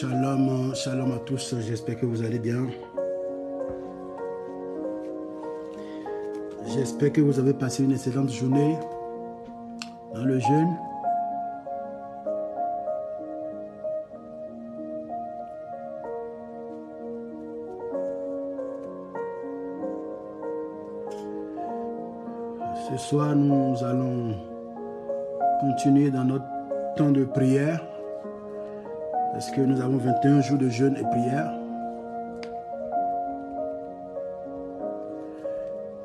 Shalom, shalom à tous, j'espère que vous allez bien. J'espère que vous avez passé une excellente journée dans le jeûne. Ce soir, nous allons continuer dans notre temps de prière parce que nous avons 21 jours de jeûne et prière.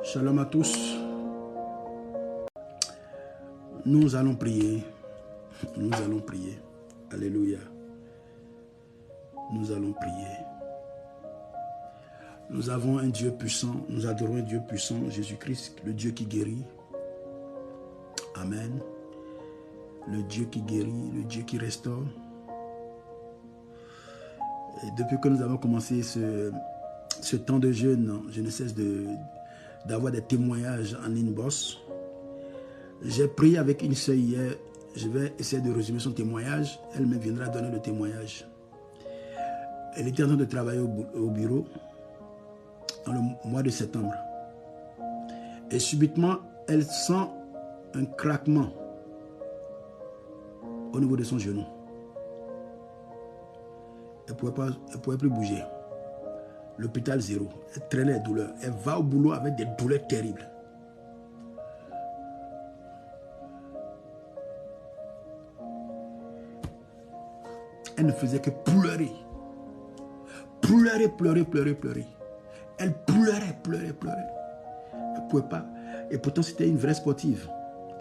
Shalom à tous. Nous allons prier. Nous allons prier. Alléluia. Nous allons prier. Nous avons un Dieu puissant. Nous adorons un Dieu puissant, Jésus-Christ, le Dieu qui guérit. Amen. Le Dieu qui guérit, le Dieu qui restaure. Et depuis que nous avons commencé ce temps de jeûne, je ne cesse d'avoir des témoignages en inbox. J'ai prié avec une sœur hier. Je vais essayer de résumer son témoignage. Elle me viendra donner le témoignage. Elle était en train de travailler au bureau dans le mois de septembre. Et subitement, elle sent un craquement au niveau de son genou. Elle ne pouvait plus bouger. L'hôpital zéro. Elle traînait les douleurs. Elle va au boulot avec des douleurs terribles. Elle ne faisait que pleurer. Pleurer, pleurer, pleurer, pleurer. Elle pleurait, pleurait, pleurait. Elle ne pouvait pas. Et pourtant, c'était une vraie sportive.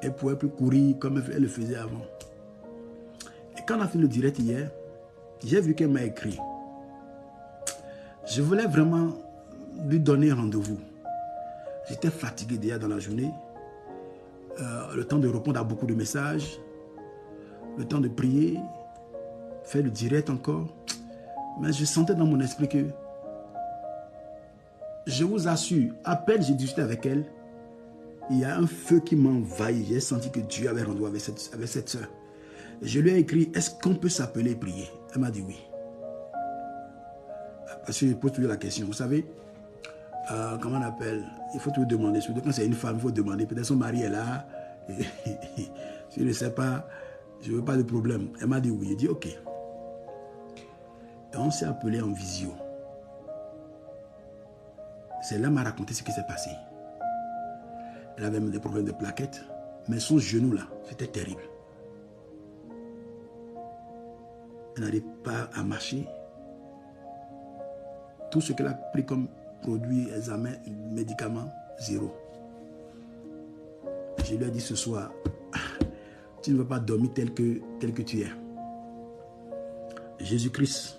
Elle ne pouvait plus courir comme elle le faisait avant. Et quand on a fait le direct hier, j'ai vu qu'elle m'a écrit. Je voulais vraiment lui donner rendez-vous. J'étais fatigué déjà dans la journée. Le temps de répondre à beaucoup de messages. Le temps de prier. Faire le direct encore. Mais je sentais dans mon esprit que, je vous assure, à peine j'ai discuté avec elle, il y a un feu qui m'a envahi. J'ai senti que Dieu avait rendez-vous avec cette soeur. Je lui ai écrit, est-ce qu'on peut s'appeler et prier? Elle m'a dit oui. Parce que je pose toujours la question. Vous savez, comment on appelle? Il faut toujours demander. Surtout quand c'est une femme, il faut demander. Peut-être son mari est là. Je ne sais pas. Je ne veux pas de problème. Elle m'a dit oui. J'ai dit ok. Et on s'est appelé en visio. C'est là qu'elle m'a raconté ce qui s'est passé. Elle avait même des problèmes de plaquettes. Mais son genou là, c'était terrible. Elle n'arrive pas à marcher. Tout ce qu'elle a pris comme produit, examen, médicaments, zéro. Je lui ai dit ce soir, tu ne vas pas dormir tel que tu es. Jésus-Christ,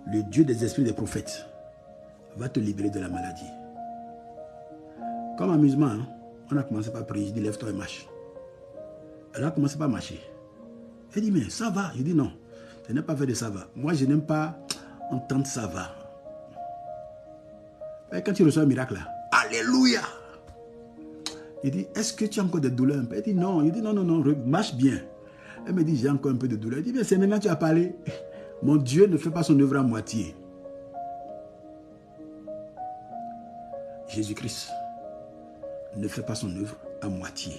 le Dieu des esprits des prophètes, va te libérer de la maladie. Comme amusement, hein, on a commencé par prier. Je dis, lève-toi et marche. Elle a commencé par marcher. Elle dit, mais ça va. Je dis, non, je n'ai pas fait de ça va. Moi, je n'aime pas entendre ça va. Et quand tu reçois un miracle, là, alléluia. Il dit, est-ce que tu as encore des douleurs un peu? Elle dit, non. Il dit, non, marche bien. Elle me dit, j'ai encore un peu de douleur. Il dit, mais c'est maintenant que tu as parlé. Mon Dieu ne fait pas son œuvre à moitié. Jésus-Christ ne fait pas son œuvre à moitié.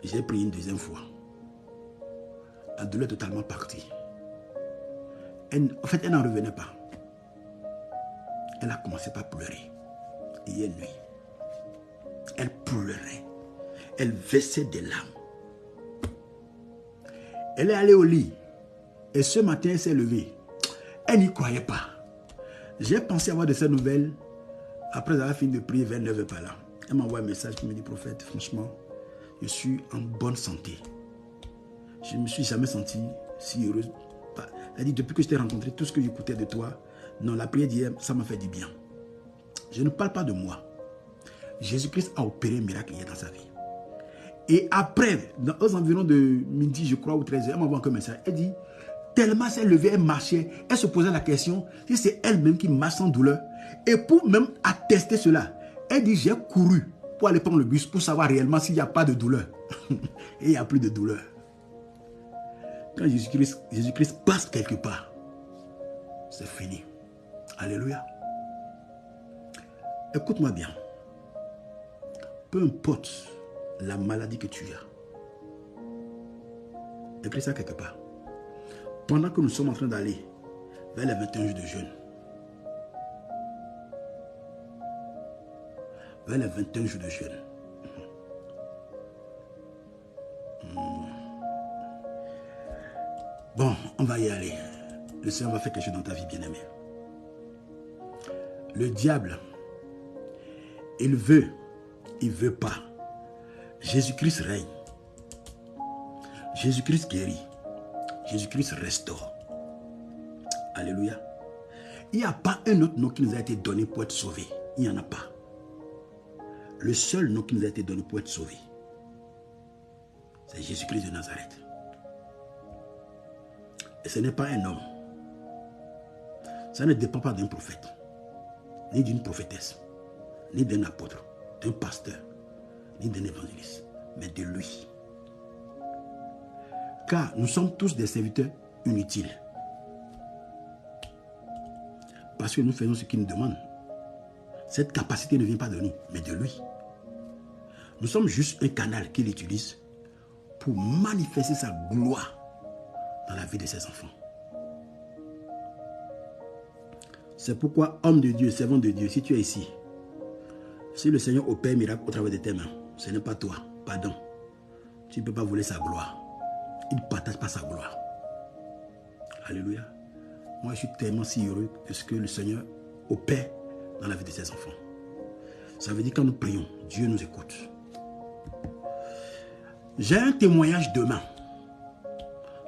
J'ai prié une deuxième fois. La douleur est totalement partie. En fait, elle n'en revenait pas. Elle a commencé par pleurer. Hier nuit. Elle pleurait. Elle versait des larmes. Elle est allée au lit. Et ce matin, elle s'est levée. Elle n'y croyait pas. J'ai pensé avoir de ces nouvelles après avoir fini de prier vers 9h par là. Elle m'a envoyé un message qui me dit, prophète, franchement, je suis en bonne santé. Je ne me suis jamais senti si heureuse. Elle dit, depuis que je t'ai rencontré, tout ce que j'écoutais de toi, non, la prière d'hier, ça m'a fait du bien. Je ne parle pas de moi. Jésus-Christ a opéré un miracle hier dans sa vie. Et après, aux environs de midi, je crois, ou 13h, elle m'a envoyé un message. Elle dit, tellement s'est levée, elle marchait, elle se posait la question si c'est elle-même qui marche sans douleur. Et pour même attester cela, elle dit, j'ai couru pour aller prendre le bus pour savoir réellement s'il n'y a pas de douleur. Et il n'y a plus de douleur. Quand Jésus-Christ passe quelque part, c'est fini. Alléluia. Écoute-moi bien. Peu importe la maladie que tu as, écris ça quelque part. Pendant que nous sommes en train d'aller vers les 21 jours de jeûne, vers les 21 jours de jeûne, bon, on va y aller. Le Seigneur va faire quelque chose dans ta vie, bien-aimé. Le diable, il veut pas. Jésus-Christ règne. Jésus-Christ guérit. Jésus-Christ restaure. Alléluia. Il n'y a pas un autre nom qui nous a été donné pour être sauvé. Il n'y en a pas. Le seul nom qui nous a été donné pour être sauvé, c'est Jésus-Christ de Nazareth. Et ce n'est pas un homme. Ça ne dépend pas d'un prophète, ni d'une prophétesse, ni d'un apôtre, d'un pasteur, ni d'un évangéliste, mais de lui. Car nous sommes tous des serviteurs inutiles. Parce que nous faisons ce qu'il nous demande. Cette capacité ne vient pas de nous, mais de lui. Nous sommes juste un canal qu'il utilise pour manifester sa gloire dans la vie de ses enfants. C'est pourquoi, homme de Dieu, servant de Dieu, si tu es ici, si le Seigneur opère miracle au travers de tes mains, ce n'est pas toi, pardon. Tu ne peux pas voler sa gloire. Il ne partage pas sa gloire. Alléluia. Moi, je suis tellement si heureux de ce que le Seigneur opère dans la vie de ses enfants. Ça veut dire que quand nous prions, Dieu nous écoute. J'ai un témoignage demain.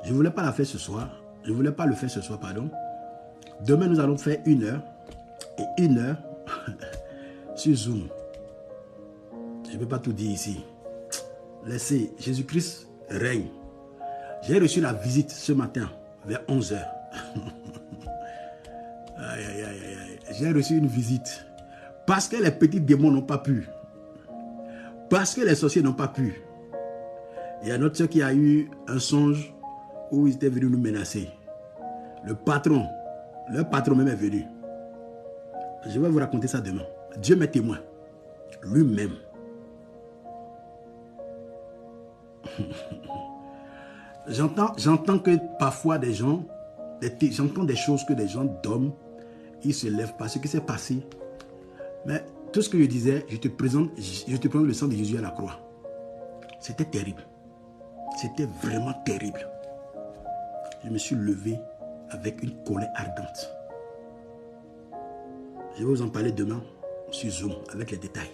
Je ne voulais pas la faire ce soir. Je ne voulais pas le faire ce soir, pardon. Demain, nous allons faire 1 heure et 1 heure sur Zoom. Je ne peux pas tout dire ici. Laissez, Jésus-Christ règne. J'ai reçu la visite ce matin vers 11 heures. Aïe, aïe, aïe, aïe. J'ai reçu une visite. Parce que les petits démons n'ont pas pu. Parce que les sorciers n'ont pas pu. Il y a notre soeur qui a eu un songe où ils étaient venus nous menacer. Leur patron même est venu. Je vais vous raconter ça demain. Dieu m'est témoin. Lui-même. J'entends que parfois des gens, j'entends des choses que des gens dorment, ils se lèvent pas. Ce qui s'est passé. Mais tout ce que je disais, je te présente le sang de Jésus à la croix. C'était terrible. C'était vraiment terrible. Je me suis levé avec une colère ardente. Je vais vous en parler demain sur Zoom avec les détails.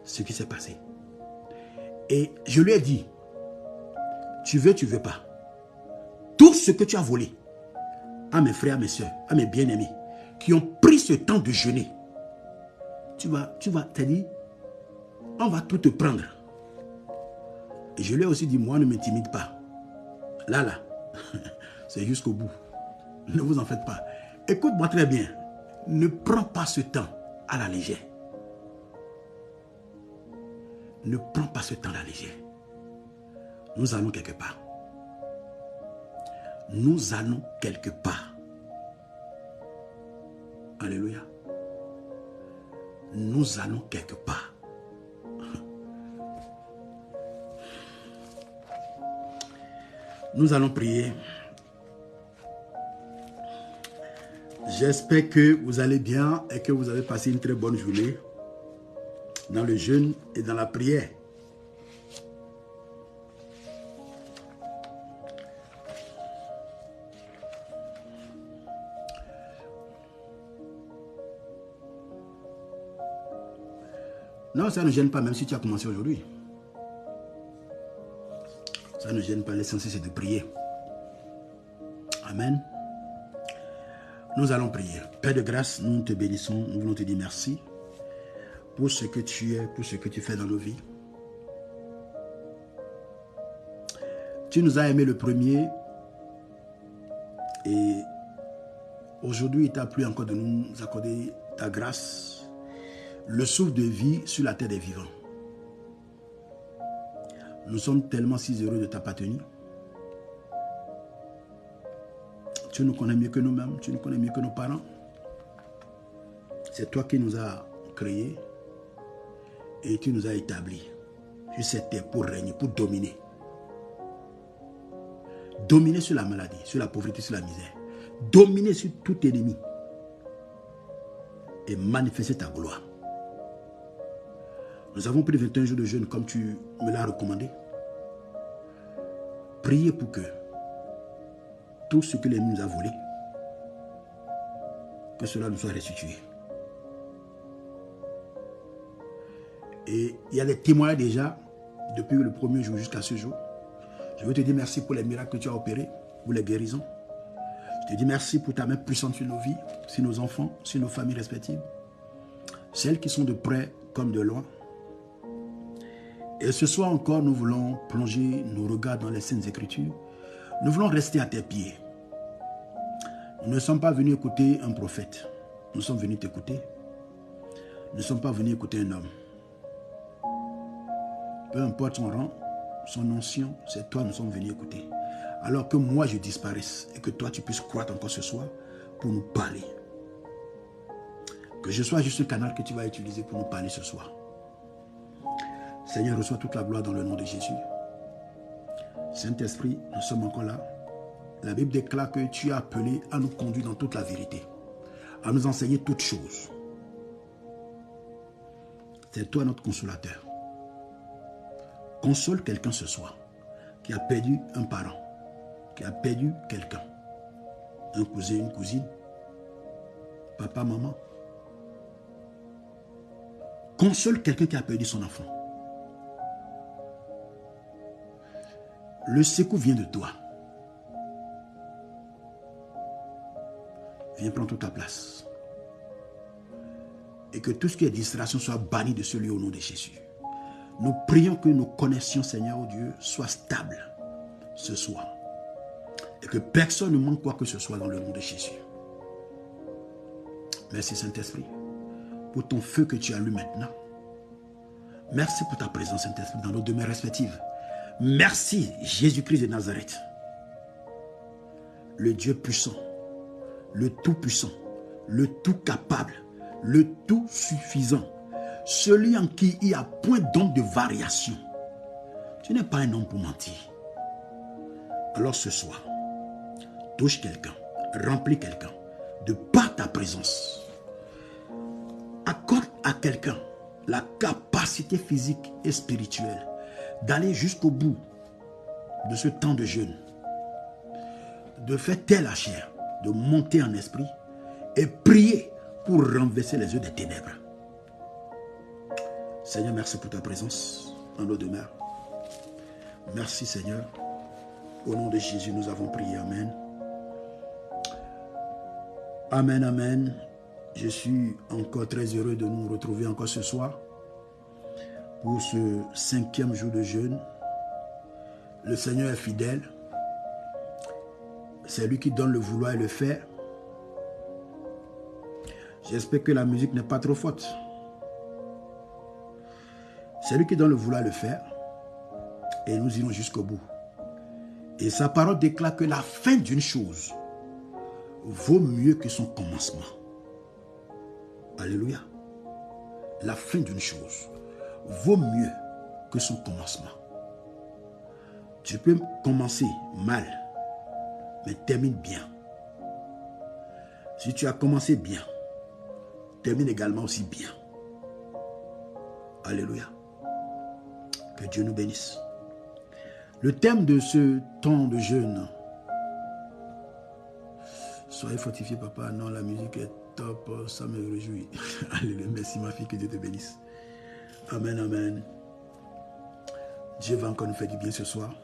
Ce qui s'est passé. Et je lui ai dit, tu veux pas. Tout ce que tu as volé à mes frères, à mes soeurs, à mes bien-aimés, qui ont pris ce temps de jeûner, tu vas, c'est-à-dire, on va tout te prendre. Et je lui ai aussi dit, moi, ne m'intimide pas. Là, c'est jusqu'au bout. Ne vous en faites pas. Écoute-moi très bien. Ne prends pas ce temps à la légère. Ne prends pas ce temps à la légère. Nous allons quelque part. Nous allons quelque part. Alléluia. Nous allons quelque part. Nous allons prier. J'espère que vous allez bien et que vous avez passé une très bonne journée dans le jeûne et dans la prière. Non, ça ne gêne pas, même si tu as commencé aujourd'hui. Ça ne gêne pas, l'essentiel c'est de prier. Amen. Nous allons prier. Père de grâce, nous te bénissons, nous voulons te dire merci pour ce que tu es, pour ce que tu fais dans nos vies. Tu nous as aimés le premier et aujourd'hui il t'a plu encore de nous accorder ta grâce, le souffle de vie sur la terre des vivants. Nous sommes tellement si heureux de t'appartenir. Tu nous connais mieux que nous-mêmes, tu nous connais mieux que nos parents. C'est toi qui nous as créés et tu nous as établis sur cette terre pour régner, pour dominer. Dominer sur la maladie, sur la pauvreté, sur la misère. Dominer sur tout ennemi. Et manifester ta gloire. Nous avons pris 21 jours de jeûne comme tu me l'as recommandé. Priez pour que tout ce que l'ennemi nous a volé, que cela nous soit restitué. Et il y a des témoignages déjà, depuis le premier jour jusqu'à ce jour. Je veux te dire merci pour les miracles que tu as opérés, pour les guérisons. Je te dis merci pour ta main puissante sur nos vies, sur nos enfants, sur nos familles respectives. Celles qui sont de près comme de loin. Et ce soir encore, nous voulons plonger nos regards dans les Saintes Écritures. Nous voulons rester à tes pieds. Nous ne sommes pas venus écouter un prophète. Nous sommes venus t'écouter. Nous ne sommes pas venus écouter un homme. Peu importe son rang, son ancien, c'est toi nous sommes venus écouter. Alors que moi je disparaisse et que toi tu puisses croître encore ce soir pour nous parler. Que je sois juste le canal que tu vas utiliser pour nous parler ce soir. Seigneur, reçois toute la gloire dans le nom de Jésus. Saint-Esprit, nous sommes encore là. La Bible déclare que tu as appelé à nous conduire dans toute la vérité, à nous enseigner toutes choses. C'est toi notre consolateur. Console quelqu'un ce soir qui a perdu un parent, qui a perdu quelqu'un, un cousin, une cousine, papa, maman. Console quelqu'un qui a perdu son enfant. Le secours vient de toi. Viens prendre toute ta place. Et que tout ce qui est distraction soit banni de ce lieu au nom de Jésus. Nous prions que nos connexions, Seigneur, oh Dieu, soient stables ce soir. Et que personne ne manque quoi que ce soit dans le nom de Jésus. Merci Saint-Esprit pour ton feu que tu allumes maintenant. Merci pour ta présence, Saint-Esprit, dans nos demeures respectives. Merci Jésus-Christ de Nazareth. Le Dieu puissant, le tout-puissant, le tout-capable, le tout-suffisant. Celui en qui il n'y a point d'ombre de variation. Tu n'es pas un homme pour mentir. Alors ce soir, touche quelqu'un, remplis quelqu'un de par ta présence. Accorde à quelqu'un la capacité physique et spirituelle d'aller jusqu'au bout de ce temps de jeûne, de faire taire la chair, de monter en esprit et prier pour renverser les œufs des ténèbres. Seigneur, merci pour ta présence dans nos demeures. Merci Seigneur. Au nom de Jésus, nous avons prié. Amen. Amen, amen. Je suis encore très heureux de nous retrouver encore ce soir pour ce 5e jour de jeûne. Le Seigneur est fidèle. C'est lui qui donne le vouloir et le faire. J'espère que la musique n'est pas trop forte. C'est lui qui donne le vouloir et le faire. Et nous irons jusqu'au bout. Et sa parole déclare que la fin d'une chose vaut mieux que son commencement. Alléluia. La fin d'une chose vaut mieux que son commencement. Tu peux commencer mal, mais termine bien. Si tu as commencé bien, termine également aussi bien. Alléluia. Que Dieu nous bénisse. Le thème de ce temps de jeûne. Soyez fortifiés, papa. Non, la musique est top. Ça me réjouit. Alléluia. Merci, ma fille. Que Dieu te bénisse. Amen, amen. Dieu va encore nous faire du bien ce soir.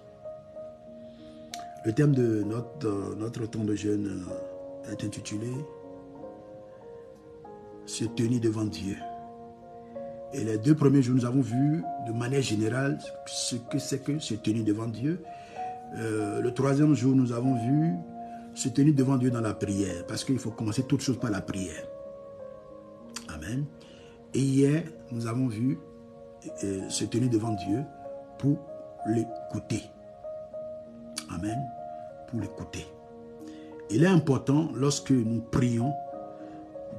Le thème de notre temps de jeûne est intitulé « Se tenir devant Dieu ». Et les 2 premiers jours, nous avons vu de manière générale ce que c'est que se tenir devant Dieu. Le 3e jour, nous avons vu se tenir devant Dieu dans la prière. Parce qu'il faut commencer toute chose par la prière. Amen. Et hier, nous avons vu se tenir devant Dieu pour l'écouter. Amen. Pour l'écouter. Il est important, lorsque nous prions,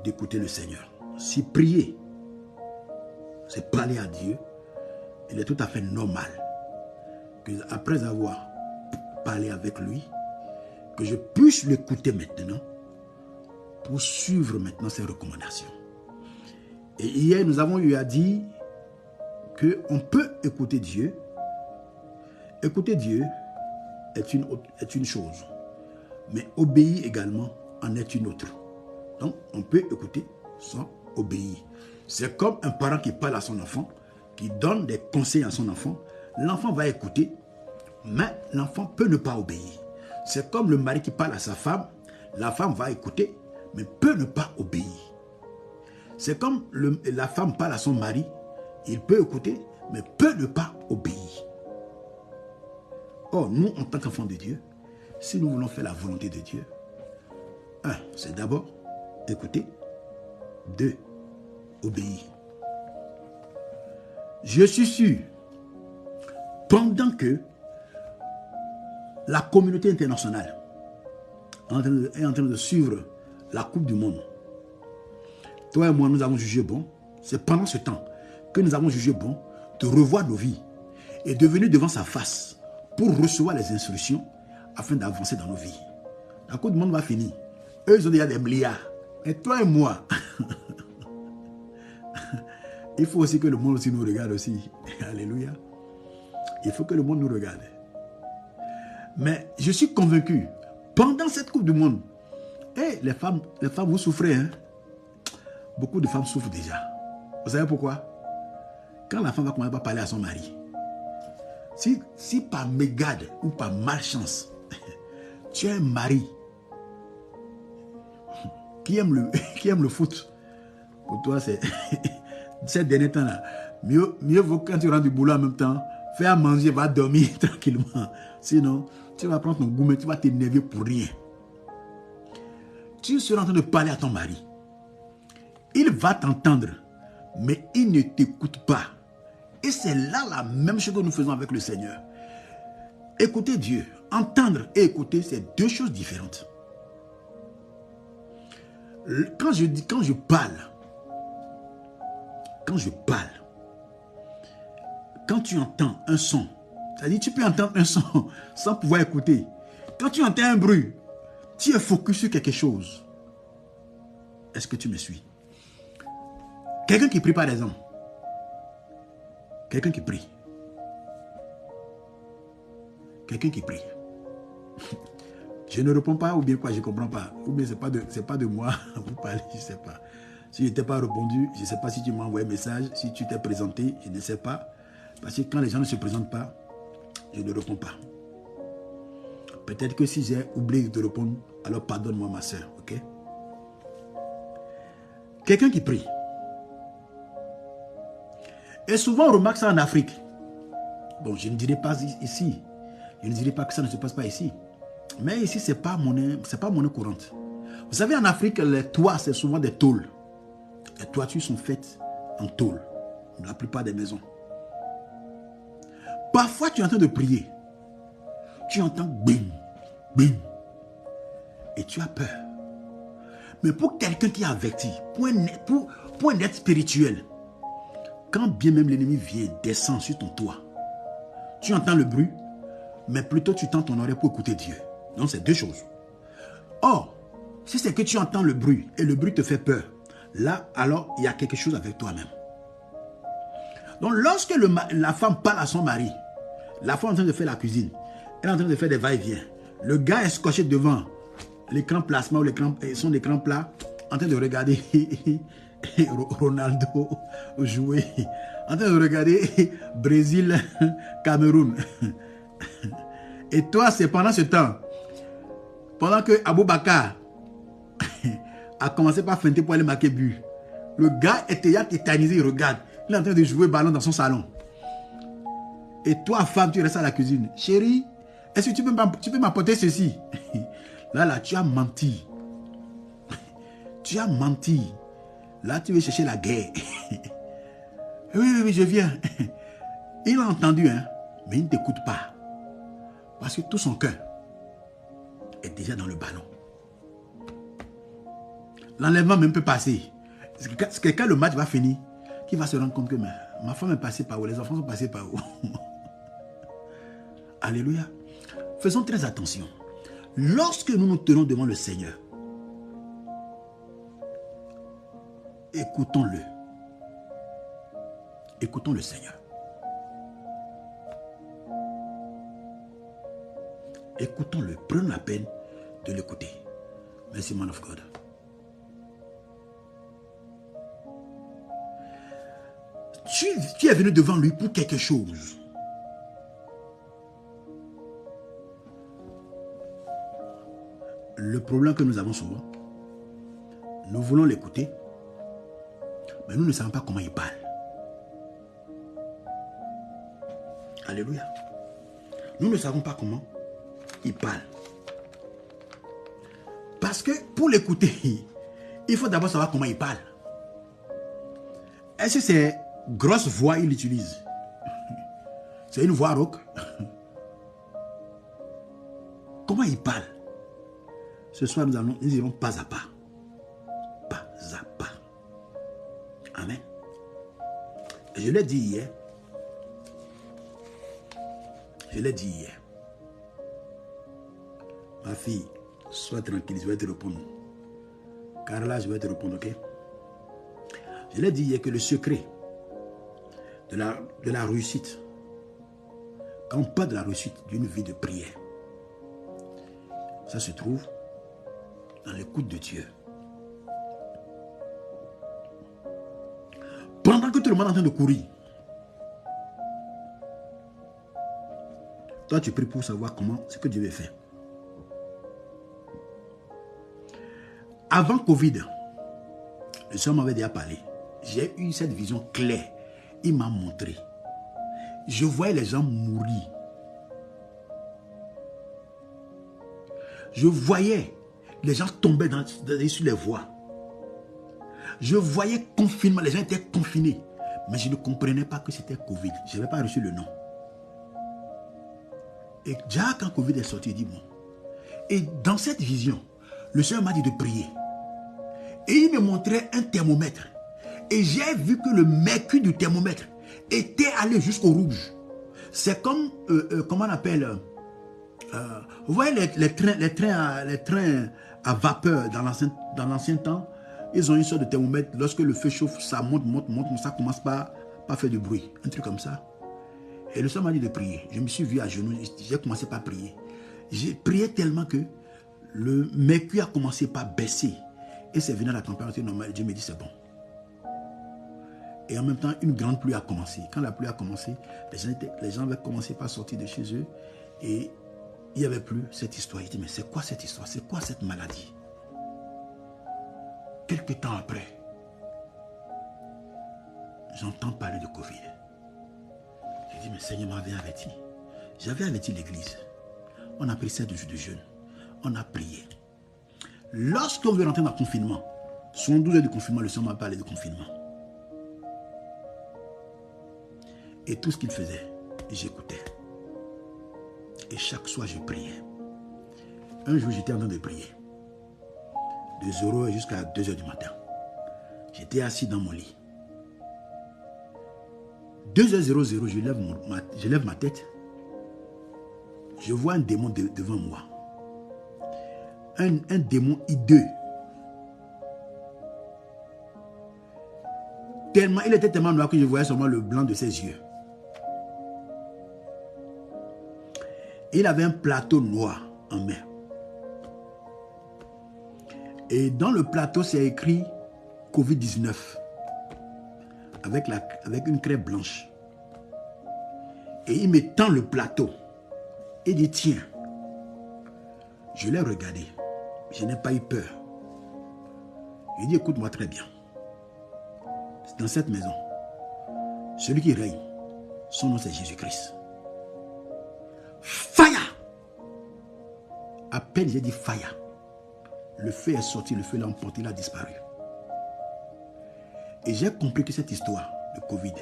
d'écouter le Seigneur. Si prier, c'est parler à Dieu, il est tout à fait normal que, après avoir parlé avec lui, que je puisse l'écouter maintenant pour suivre maintenant ses recommandations. Et hier, nous avons eu à dire qu'on peut écouter Dieu. Écouter Dieu est une chose, mais obéir également en est une autre. Donc, on peut écouter sans obéir. C'est comme un parent qui parle à son enfant, qui donne des conseils à son enfant. L'enfant va écouter, mais l'enfant peut ne pas obéir. C'est comme le mari qui parle à sa femme. La femme va écouter, mais peut ne pas obéir. C'est comme la femme parle à son mari. Il peut écouter, mais peut ne pas obéir. Or, nous, en tant qu'enfants de Dieu, si nous voulons faire la volonté de Dieu, un, c'est d'abord écouter. Deux, obéir. Je suis sûr, pendant que la communauté internationale est en train de suivre la Coupe du Monde, toi et moi, nous avons jugé bon, c'est pendant ce temps que nous avons jugé bon de revoir nos vies et de venir devant sa face pour recevoir les instructions afin d'avancer dans nos vies. La Coupe du Monde va finir. Eux, ils ont déjà des milliards. Et toi et moi, il faut aussi que le monde aussi nous regarde aussi. Alléluia. Il faut que le monde nous regarde. Mais je suis convaincu, pendant cette Coupe du Monde, les femmes, vous souffrez. Hein? Beaucoup de femmes souffrent déjà. Vous savez pourquoi? Quand la femme va commencer à parler à son mari, si par mégarde ou par malchance, tu as un mari qui aime le foot, pour toi, c'est ces derniers temps-là, mieux vaut quand tu rentres du boulot en même temps, fais à manger, va dormir tranquillement. Sinon, tu vas prendre ton gourmet, tu vas t'énerver pour rien. Tu seras en train de parler à ton mari. Il va t'entendre, mais il ne t'écoute pas. Et c'est là la même chose que nous faisons avec le Seigneur. Écouter Dieu, entendre et écouter, c'est deux choses différentes. Quand je parle, quand tu entends un son, c'est-à-dire tu peux entendre un son sans pouvoir écouter. Quand tu entends un bruit, tu es focus sur quelque chose. Est-ce que tu me suis? Quelqu'un qui prie par exemple. Quelqu'un qui prie. Quelqu'un qui prie. Je ne réponds pas ou bien quoi, je ne comprends pas. Ou bien c'est pas de moi, vous parlez, je ne sais pas. Si je ne t'ai pas répondu, je ne sais pas si tu m'as envoyé un message, si tu t'es présenté, je ne sais pas. Parce que quand les gens ne se présentent pas, je ne réponds pas. Peut-être que si j'ai oublié de répondre, alors pardonne-moi ma soeur, ok? Quelqu'un qui prie. Et souvent on remarque ça en Afrique. Bon, je ne dirais pas ici. Je ne dirais pas que ça ne se passe pas ici. Mais ici, ce n'est pas monnaie courante. Vous savez, en Afrique, les toits, c'est souvent des tôles. Les toitures sont faites en tôle. La plupart des maisons. Parfois, tu es en train de prier. Tu entends bim, bim. Et tu as peur. Mais pour quelqu'un qui est averti, pour un être spirituel, quand bien même l'ennemi vient, descend sur ton toit, tu entends le bruit, mais plutôt tu tends ton oreille pour écouter Dieu. Donc c'est deux choses. Or, si c'est que tu entends le bruit et le bruit te fait peur, là, alors il y a quelque chose avec toi-même. Donc lorsque la femme parle à son mari, la femme est en train de faire la cuisine, elle est en train de faire des va-et-vient, le gars est scotché devant l'écran plasma ou son écran plat, en train de regarder Ronaldo jouer, en train de regarder Brésil, Cameroun. Et toi, c'est pendant ce temps, pendant que Aboubakar a commencé par feinter pour aller marquer but, le gars était tétanisé, il regarde, il est en train de jouer ballon dans son salon. Et toi, femme, tu restes à la cuisine. Chérie, est-ce que tu peux m'apporter ceci? Là, tu as menti. Tu as menti. Là, tu veux chercher la guerre. Oui, je viens. Il a entendu, hein, mais il ne t'écoute pas. Parce que tout son cœur est déjà dans le ballon. L'enlèvement même peut passer. C'est quand le match va finir, qu'il va se rendre compte que ma femme est passée par où, les enfants sont passés par où. Alléluia. Faisons très attention. Lorsque nous nous tenons devant le Seigneur, écoutons-le. Écoutons le Seigneur. Écoutons-le. Prenons la peine de l'écouter. Merci, man of God. Tu es venu devant lui pour quelque chose. Le problème que nous avons souvent, nous voulons l'écouter, mais nous ne savons pas comment il parle. Alléluia. Nous ne savons pas comment il parle. Parce que pour l'écouter, il faut d'abord savoir comment il parle. Est-ce que c'est grosse voix qu'il utilise? C'est une voix rauque? Comment il parle? Ce soir, nous irons pas à pas. Pas à pas. Amen. Et je l'ai dit hier. Je l'ai dit hier. Ma fille, sois tranquille, je vais te répondre. Carla, je vais te répondre, ok? Je l'ai dit hier que le secret de la réussite, quand on parle de la réussite d'une vie de prière, ça se trouve dans l'écoute de Dieu. Pendant que tout le monde est en train de courir, toi tu pries pour savoir comment, ce que Dieu veut faire. Avant Covid, le Seigneur m'avait déjà parlé. J'ai eu cette vision claire. Il m'a montré. Je voyais les gens mourir. Je voyais les gens tomber sur les voies. Je voyais confinement, les gens étaient confinés. Mais je ne comprenais pas que c'était Covid. Je n'avais pas reçu le nom. Et déjà quand Covid est sorti, il dit bon. Et dans cette vision, le Seigneur m'a dit de prier. Et il me montrait un thermomètre. Et j'ai vu que le mercure du thermomètre était allé jusqu'au rouge. C'est comme, comment on appelle, vous voyez les trains à vapeur dans l'ancien temps, ils ont une sorte de thermomètre. Lorsque le feu chauffe, ça monte, ça commence pas à faire du bruit. Un truc comme ça. Et le Seigneur m'a dit de prier. Je me suis vu à genoux, j'ai commencé par prier. J'ai prié tellement que le mercure a commencé par baisser. Et c'est venu à la température normale. Dieu me dit c'est bon. Et en même temps, une grande pluie a commencé. Quand la pluie a commencé, les gens avaient commencé par sortir de chez eux. Et il n'y avait plus cette histoire. Il dit, mais c'est quoi cette histoire? C'est quoi cette maladie? Quelque temps après, j'entends parler de Covid. J'ai dit, mais Seigneur m'avait averti. J'avais averti l'église. On a pris 7 jours de jeûne. On a prié. Lorsqu'on veut rentrer dans le confinement, sur 12 heures de confinement, le Seigneur m'a parlé de confinement. Et tout ce qu'il faisait, j'écoutais. Et chaque soir, je priais. Un jour, j'étais en train de prier. De 0 jusqu'à 2 heures du matin. J'étais assis dans mon lit. 2h00, je lève ma tête. Je vois un démon devant moi. Un démon hideux. Il était tellement noir que je voyais seulement le blanc de ses yeux. Il avait un plateau noir en main. Et dans le plateau, c'est écrit Covid-19. Avec une craie blanche. Et il me tend le plateau. Il dit, tiens. Je l'ai regardé. Je n'ai pas eu peur. Il dit, écoute-moi très bien. Dans cette maison, celui qui règne, son nom c'est Jésus-Christ. Fire! À peine j'ai dit fire. Le feu est sorti, le feu l'a emporté, il a disparu. Et j'ai compris que cette histoire de Covid,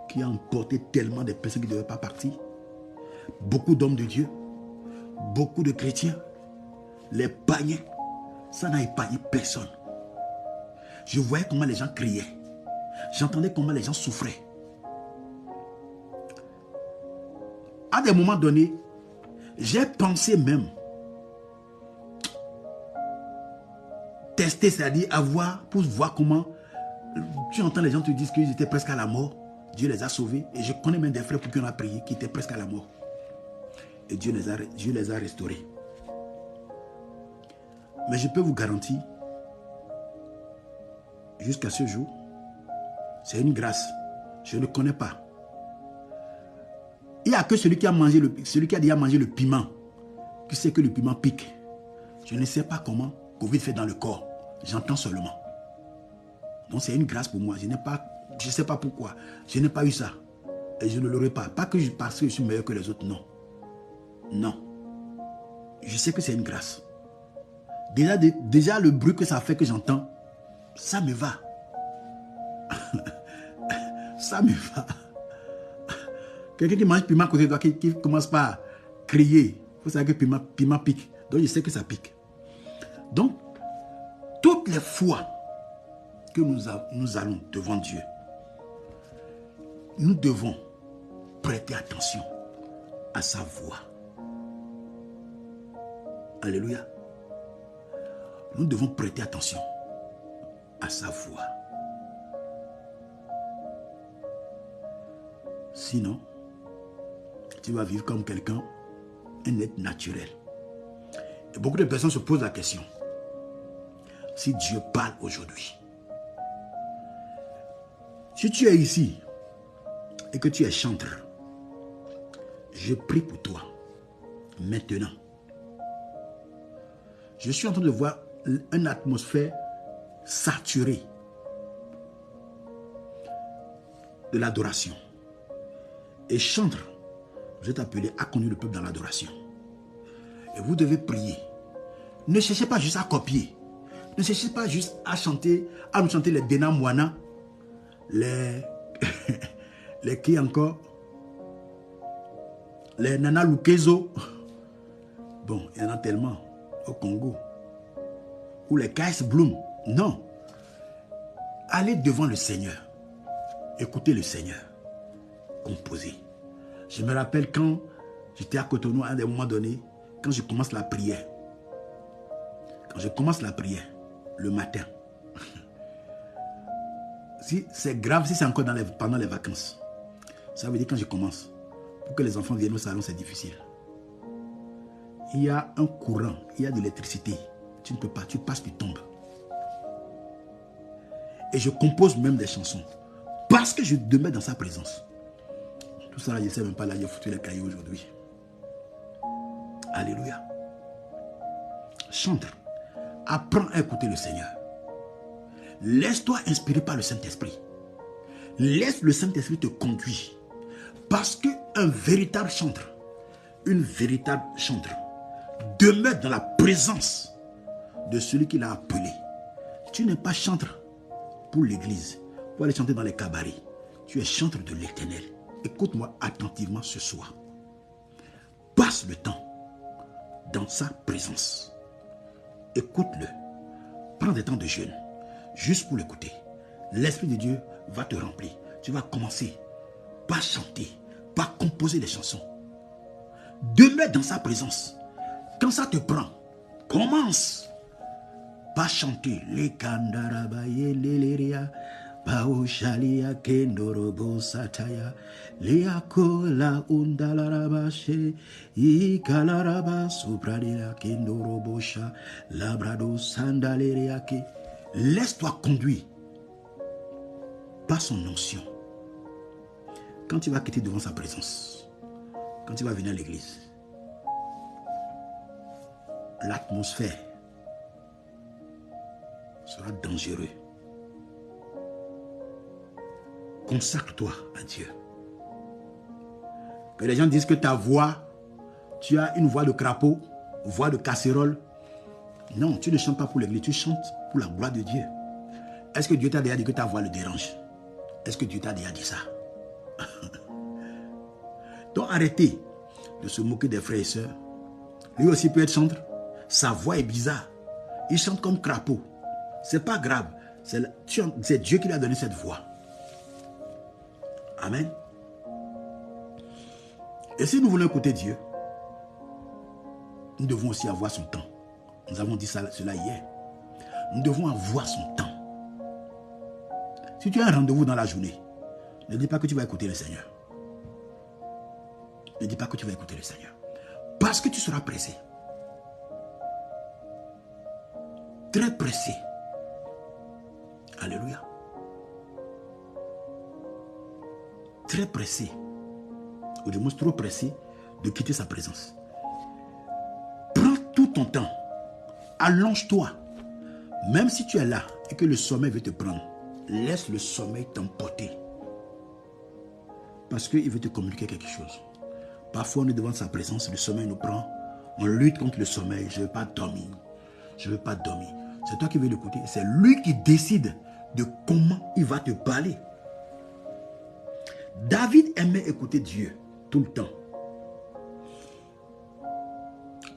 qui a emporté tellement de personnes qui ne devaient pas partir, beaucoup d'hommes de Dieu, beaucoup de chrétiens, les païens, Ça n'a épargné personne. Je voyais comment les gens criaient. J'entendais comment les gens souffraient. À des moments donnés, j'ai pensé même tester, c'est-à-dire pour voir comment tu entends les gens te dire qu'ils étaient presque à la mort. Dieu les a sauvés. Et je connais même des frères pour qui on a prié qui étaient presque à la mort. Et Dieu les a restaurés. Mais je peux vous garantir, jusqu'à ce jour, c'est une grâce. Je ne connais pas. Il n'y a que celui qui a déjà mangé le piment, qui sait que le piment pique. Je ne sais pas comment Covid fait dans le corps. J'entends seulement. Donc c'est une grâce pour moi. Je ne sais pas pourquoi. Je n'ai pas eu ça. Et je ne l'aurai pas. Pas que parce que je suis meilleur que les autres, non. Non. Je sais que c'est une grâce. Déjà le bruit que ça fait que j'entends, ça me va. Ça me va. Quelqu'un qui mange piment à côté de toi, qui commence par crier, il faut savoir que piment pique. Donc je sais que ça pique. Donc, toutes les fois que nous allons devant Dieu, nous devons prêter attention à sa voix. Alléluia. Nous devons prêter attention à sa voix. Sinon, tu vas vivre comme quelqu'un, un être naturel. Et beaucoup de personnes se posent la question. Si Dieu parle aujourd'hui, si tu es ici et que tu es chanteur, je prie pour toi maintenant. Je suis en train de voir une atmosphère saturée de l'adoration. Et chanteur, vous êtes appelé à conduire le peuple dans l'adoration. Et vous devez prier. Ne cherchez pas juste à copier. Ne cherchez pas juste à chanter, à nous chanter les Dena Moana, les qui encore, les Nana Lukezo. Bon, il y en a tellement au Congo. Ou les Kais Bloom. Non. Allez devant le Seigneur. Écoutez le Seigneur. Composer. Je me rappelle quand j'étais à Cotonou à un moment donné, quand je commence la prière. Quand je commence la prière, le matin. Si c'est grave, si c'est encore pendant les vacances. Ça veut dire quand je commence. Pour que les enfants viennent au salon, c'est difficile. Il y a un courant, il y a de l'électricité. Tu ne peux pas, tu passes, tu tombes. Et je compose même des chansons. Parce que je demeure dans sa présence. Tout ça, là, je ne sais même pas, là, j'ai foutu les cahiers aujourd'hui. Alléluia. Chante. Apprends à écouter le Seigneur. Laisse-toi inspirer par le Saint-Esprit. Laisse le Saint-Esprit te conduire. Parce qu'un véritable chanteur, une véritable chanteur, demeure dans la présence de celui qui l'a appelé. Tu n'es pas chanteur pour l'église, pour aller chanter dans les cabarets. Tu es chanteur de l'Éternel. Écoute-moi attentivement ce soir. Passe le temps dans sa présence. Écoute-le. Prends des temps de jeûne, juste pour l'écouter. L'Esprit de Dieu va te remplir. Tu vas commencer par chanter, par composer des chansons. Demeure dans sa présence. Quand ça te prend, commence par chanter. Les kandarabaye leleria, paoshalia kendorobo sataya, leakola undalarabashe, ikalaraba supralia kendorobosha, labrado sandaleriake. Laisse-toi conduire par son onction. Quand tu vas quitter devant sa présence, quand tu vas venir à l'église, l'atmosphère sera dangereuse. Consacre-toi à Dieu. Que les gens disent que ta voix, tu as une voix de crapaud, voix de casserole. Non, tu ne chantes pas pour l'église, tu chantes pour la gloire de Dieu. Est-ce que Dieu t'a déjà dit que ta voix le dérange? Est-ce que Dieu t'a déjà dit ça? Donc arrêtez de se moquer des frères et sœurs. Lui aussi peut être chanteur. Sa voix est bizarre. Il chante comme crapaud. C'est pas grave. C'est Dieu qui lui a donné cette voix. Amen. Et si nous voulons écouter Dieu, nous devons aussi avoir son temps. Nous avons dit cela hier. Nous devons avoir son temps. Si tu as un rendez-vous dans la journée, ne dis pas que tu vas écouter le Seigneur. Ne dis pas que tu vas écouter le Seigneur. Parce que tu seras pressé. Très pressé. Alléluia. Très pressé. Ou du moins trop pressé de quitter sa présence. Prends tout ton temps. Allonge-toi. Même si tu es là et que le sommeil veut te prendre, laisse le sommeil t'emporter. Parce qu'il veut te communiquer quelque chose. Parfois, on est devant sa présence, le sommeil nous prend. On lutte contre le sommeil. Je ne veux pas dormir. Je ne veux pas dormir. C'est toi qui veux l'écouter. C'est lui qui décide de comment il va te parler. David aimait écouter Dieu tout le temps.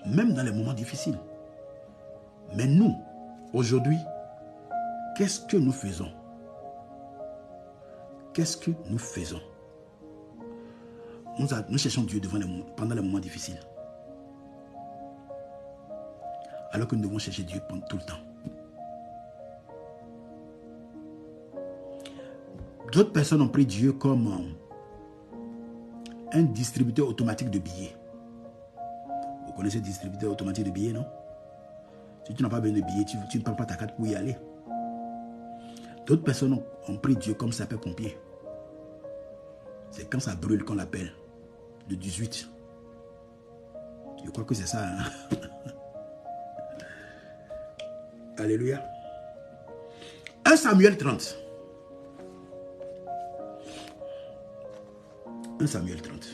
Même dans les moments difficiles. Mais nous, aujourd'hui, qu'est-ce que nous faisons? Qu'est-ce que nous faisons? Nous cherchons Dieu pendant les moments difficiles. Alors que nous devons chercher Dieu pendant tout le temps. D'autres personnes ont pris Dieu comme un distributeur automatique de billets. Vous connaissez le distributeur automatique de billets, non? Si tu n'as pas besoin de billets, tu ne prends pas ta carte pour y aller. D'autres personnes ont pris Dieu comme sapeur-pompier. C'est quand ça brûle qu'on l'appelle. Le 18. Je crois que c'est ça. Hein? Alléluia. 1 Samuel 30. 1 Samuel 30.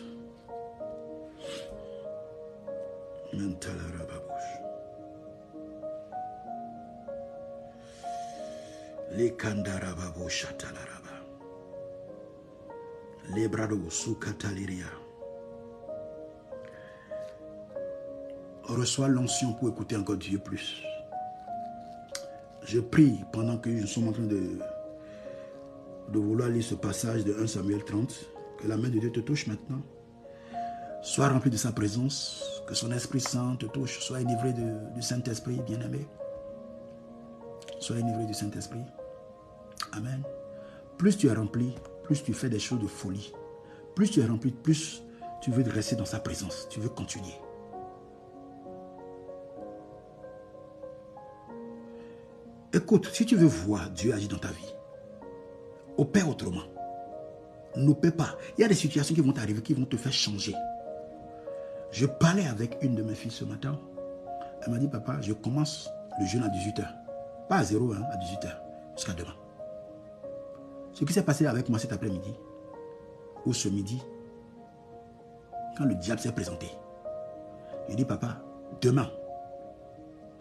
Les kandarababo chatalaraba. Les brado soukataliria. On reçoit l'onction pour écouter encore Dieu plus. Je prie pendant que nous sommes en train de vouloir lire ce passage de 1 Samuel 30, que la main de Dieu te touche maintenant. Sois rempli de sa présence, que son Esprit Saint te touche, sois enivré du Saint-Esprit, bien-aimé. Sois enivré du Saint-Esprit. Amen. Plus tu es rempli, plus tu fais des choses de folie. Plus tu es rempli, plus tu veux rester dans sa présence. Tu veux continuer. Écoute, si tu veux voir Dieu agir dans ta vie, opère autrement. N'opère pas. Il y a des situations qui vont t'arriver, qui vont te faire changer. Je parlais avec une de mes filles ce matin. Elle m'a dit, papa, je commence le jeûne à 18h. Pas à 0, hein, à 18h, jusqu'à demain. Ce qui s'est passé avec moi cet après-midi, ou ce midi, quand le diable s'est présenté, il dit, papa, demain,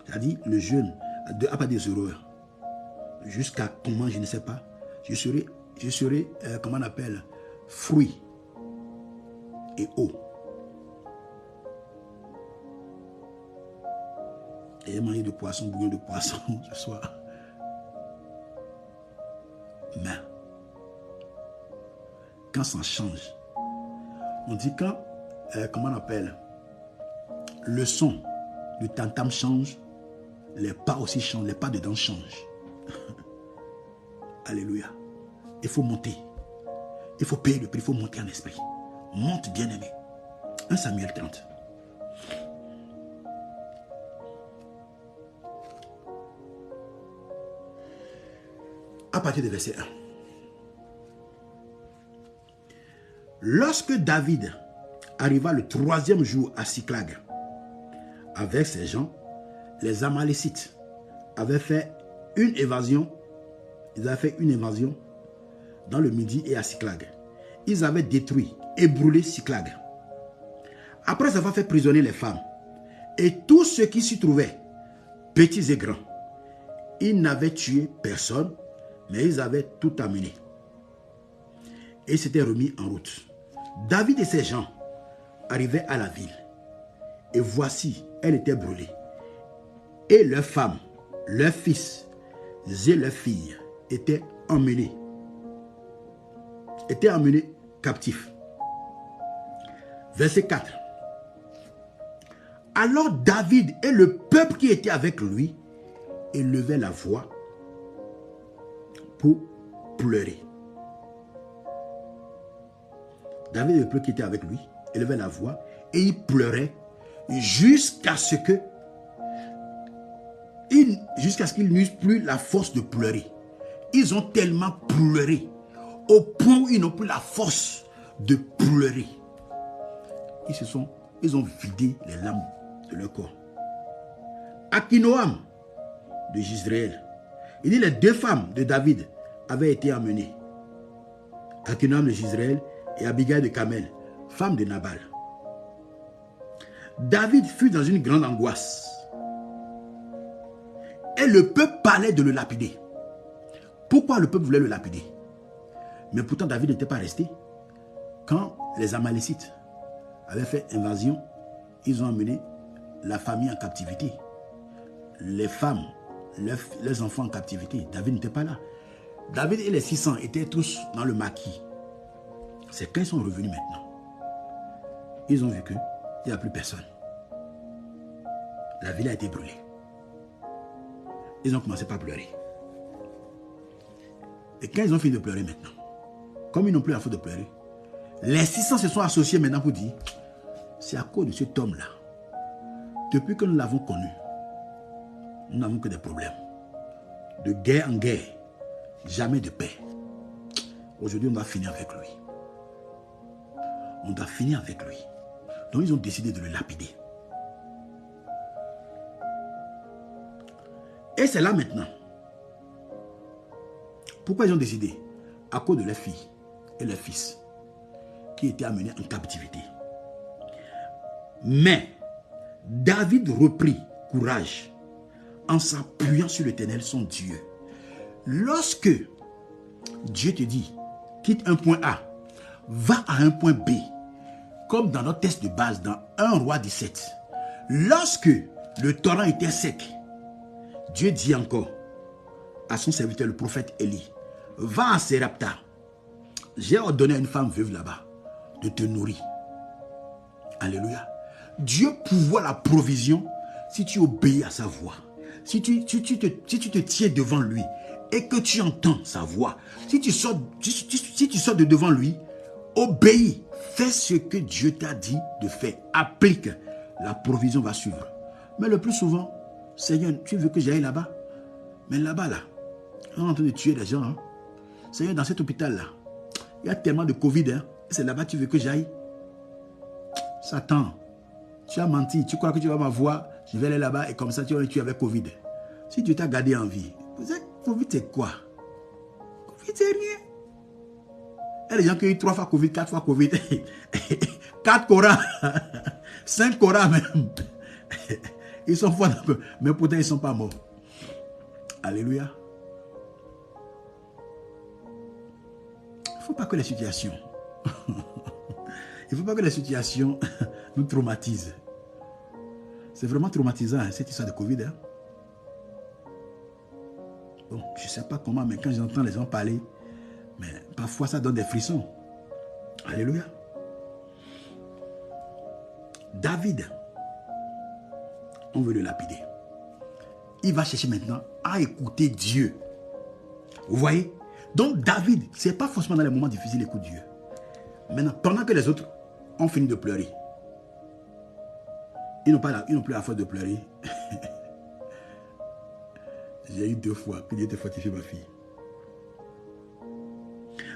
c'est-à-dire le jeûne, à partir de 0 heure, jusqu'à comment, je ne sais pas, je serai comment on appelle, fruits et eau. Et j'ai mangé de poisson, bouillon de poisson ce soir. Mais, quand ça change, on dit quand, comment on appelle, le son du tam-tam change, les pas aussi changent, les pas dedans changent. Alléluia. Il faut monter. Il faut payer le prix, il faut monter en esprit. Monte, bien-aimé. 1 Samuel 30. À partir du verset 1. Lorsque David arriva le 3e jour à Siklag, avec ses gens, les Amalécites avaient fait une évasion. Ils avaient fait une évasion dans le Midi et à Siklag. Ils avaient détruit et brûlé Siklag. Après avoir fait prisonnier les femmes et tous ceux qui s'y trouvaient, petits et grands, ils n'avaient tué personne, mais ils avaient tout amené. Et s'étaient remis en route. David et ses gens arrivaient à la ville. Et voici, elle était brûlée. Et leurs femmes leurs fils et leurs filles étaient emmenés captifs. Verset 4. Alors David et le peuple qui était avec lui élevaient la voix pour pleurer. David et le peuple qui était avec lui élevaient la voix et ils pleuraient jusqu'à ce qu'ils n'eussent plus la force de pleurer. Ils ont tellement pleuré au point où ils n'ont plus la force de pleurer. Ils ont vidé les larmes de leur corps. Akinoam de Jezreel. Il dit les 2 femmes de David avaient été emmenées. Akinoam de Jezreel et Abigail de Carmel, femme de Nabal. David fut dans une grande angoisse. Et le peuple parlait de le lapider. Pourquoi le peuple voulait le lapider? Mais pourtant David n'était pas resté. Quand les Amalécites avaient fait invasion, ils ont emmené la famille en captivité. Les femmes, les enfants en captivité. David n'était pas là. David et les 600 étaient tous dans le maquis. C'est quand ils sont revenus maintenant. Ils ont vu qu'il n'y a plus personne. La ville a été brûlée. Ils ont commencé par pleurer. Et quand ils ont fini de pleurer maintenant, comme ils n'ont plus la faute de pleurer, les 600 se sont associés maintenant pour dire, c'est à cause de cet homme-là. Depuis que nous l'avons connu, nous n'avons que des problèmes. De guerre en guerre, jamais de paix. Aujourd'hui, on doit finir avec lui. On doit finir avec lui. Donc, ils ont décidé de le lapider. Et c'est là maintenant. Pourquoi ils ont décidé? À cause de leurs filles et leurs fils qui étaient amenés en captivité. Mais David reprit courage en s'appuyant sur l'Éternel, son Dieu. Lorsque Dieu te dit, quitte un point A, va à un point B, comme dans notre test de base, dans 1 Roi 17, lorsque le torrent était sec, Dieu dit encore à son serviteur, le prophète Élie, va à Sérapta. J'ai ordonné à une femme veuve là-bas de te nourrir. Alléluia. Dieu pourvoit la provision si tu obéis à sa voix. Si tu te tiens devant lui et que tu entends sa voix. Si tu sors de devant lui, obéis. Fais ce que Dieu t'a dit de faire. Applique. La provision va suivre. Mais le plus souvent, Seigneur, tu veux que j'aille là-bas? Mais là-bas, là, on est en train de tuer des gens. Hein? Seigneur, dans cet hôpital-là, il y a tellement de Covid. Hein? C'est là-bas que tu veux que j'aille? Satan, tu as menti. Tu crois que tu vas m'avoir? Je vais aller là-bas et comme ça, tu vas tuer avec Covid. Si Dieu t'a gardé en vie, Covid, c'est quoi? Covid, c'est rien. Il y a des gens qui ont eu 3 fois Covid, 4 fois Covid. 4 Corans. 5 Corans même. Ils sont forts, mais pourtant ils ne sont pas morts. Alléluia. Il ne faut pas que les situations nous traumatisent. C'est vraiment traumatisant, hein, cette histoire de Covid. Hein. Bon, je ne sais pas comment, mais quand j'entends les gens parler, mais parfois ça donne des frissons. Alléluia. David, on veut le lapider. Il va chercher maintenant à écouter Dieu. Vous voyez? Donc David, ce n'est pas forcément dans les moments difficiles qu'il écoute Dieu. Maintenant, pendant que les autres ont fini de pleurer, ils n'ont plus la force de pleurer. J'ai eu 2 fois que Dieu te fortifie, ma fille.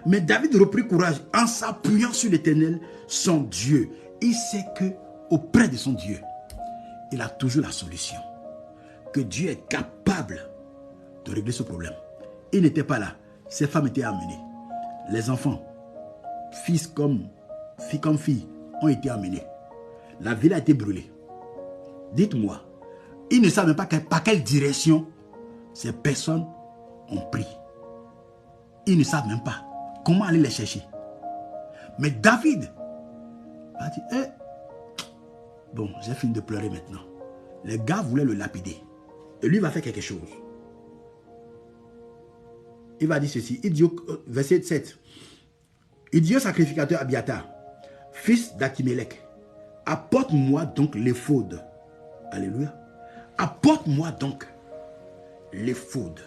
Mais David reprit courage en s'appuyant sur l'Éternel, son Dieu. Il sait que auprès de son Dieu, il a toujours la solution. Que Dieu est capable de régler ce problème. Il n'était pas là. Ces femmes étaient amenées. Les enfants, fils comme filles, ont été amenés. La ville a été brûlée. Dites-moi, ils ne savent même pas par quelle direction ces personnes ont pris. Ils ne savent même pas comment aller les chercher. Mais David a dit, bon, j'ai fini de pleurer maintenant. Les gars voulaient le lapider. Et lui va faire quelque chose. Il va dire ceci. Il dit, verset 7. Il dit au sacrificateur Abiatar, fils d'Akimélec, apporte-moi donc l'éphod. Alléluia. Apporte-moi donc l'éphod.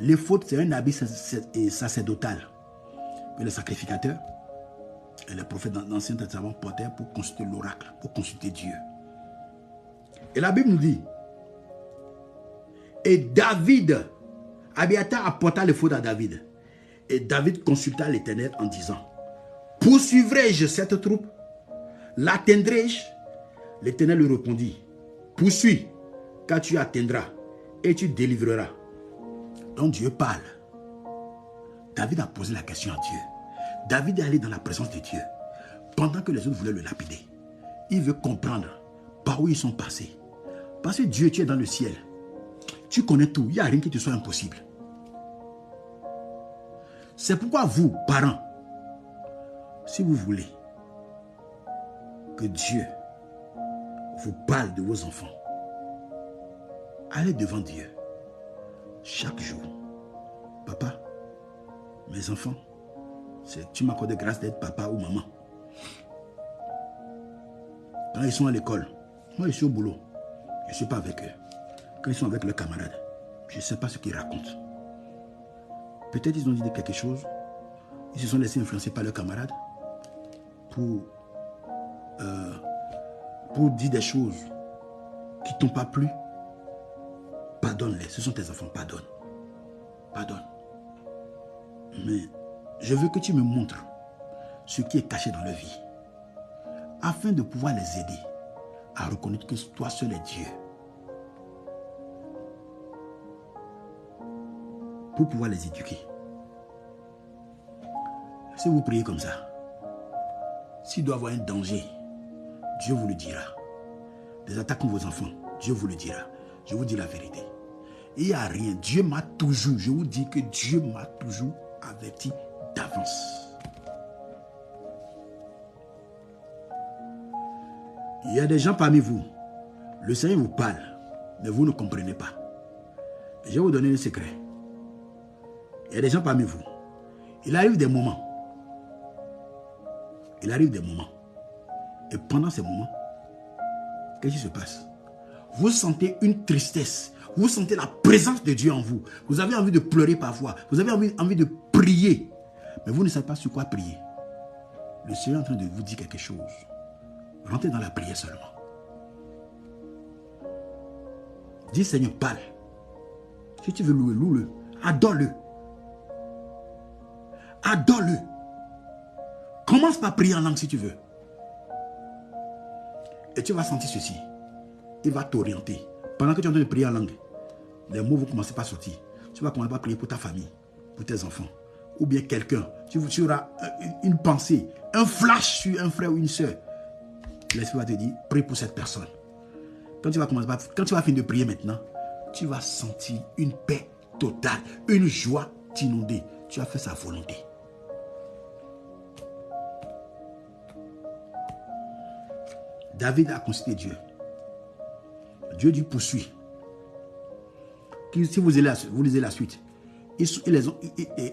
L'éphod, c'est un habit sacerdotal que les sacrificateurs et les prophètes dans l'Ancien Testament portaient pour consulter l'oracle, pour consulter Dieu. Et la Bible nous dit, et David, Abiatar apporta l'éphod à David. Et David consulta l'Éternel en disant, poursuivrai-je cette troupe? L'atteindrai-je? L'Éternel lui répondit, poursuis, car tu atteindras et tu délivreras. Donc Dieu parle. David a posé la question à Dieu. David est allé dans la présence de Dieu. Pendant que les autres voulaient le lapider, il veut comprendre par où ils sont passés. Parce que Dieu, tu es dans le ciel. Tu connais tout. Il n'y a rien qui te soit impossible. C'est pourquoi vous, parents, si vous voulez que Dieu vous parle de vos enfants, allez devant Dieu chaque jour. Papa, mes enfants, tu m'accordes grâce d'être papa ou maman. Quand ils sont à l'école, moi je suis au boulot, je ne suis pas avec eux. Quand ils sont avec leurs camarades, je ne sais pas ce qu'ils racontent. Peut-être ils ont dit quelque chose, ils se sont laissés influencer par leurs camarades pour dire des choses qui ne t'ont pas plu. Pardonne-les, ce sont tes enfants, pardonne. Pardonne. Mais je veux que tu me montres ce qui est caché dans leur vie, afin de pouvoir les aider à reconnaître que toi seul est Dieu. Pour pouvoir les éduquer. Si vous priez comme ça, s'il doit y avoir un danger, Dieu vous le dira. Des attaques contre vos enfants, Dieu vous le dira. Je vous dis la vérité. Il n'y a rien. Dieu m'a toujours, je vous dis que Dieu m'a toujours averti d'avance. Il y a des gens parmi vous, le Seigneur vous parle, mais vous ne comprenez pas. Je vais vous donner un secret. Il y a des gens parmi vous. Il arrive des moments. Et pendant ces moments, qu'est-ce qui se passe? Vous sentez une tristesse. Vous sentez la présence de Dieu en vous. Vous avez envie de pleurer parfois. Vous avez envie de prier. Mais vous ne savez pas sur quoi prier. Le Seigneur est en train de vous dire quelque chose. Rentrez dans la prière seulement. Dis Seigneur, parle. Si tu veux louer, loue-le. Adore-le. Adore-le. Commence par prier en langue si tu veux. Et tu vas sentir ceci. Il va t'orienter. Pendant que tu es en train de prier en langue, les mots vont commencer par sortir. Tu vas commencer par prier pour ta famille, pour tes enfants. Ou bien quelqu'un. Tu auras une pensée, un flash sur un frère ou une soeur. L'Esprit va te dire, prie pour cette personne. Quand tu vas finir de prier maintenant, tu vas sentir une paix totale, une joie t'inonder. Tu as fait sa volonté. David a consulté Dieu. Dieu dit poursuit. Si vous lisez la suite, il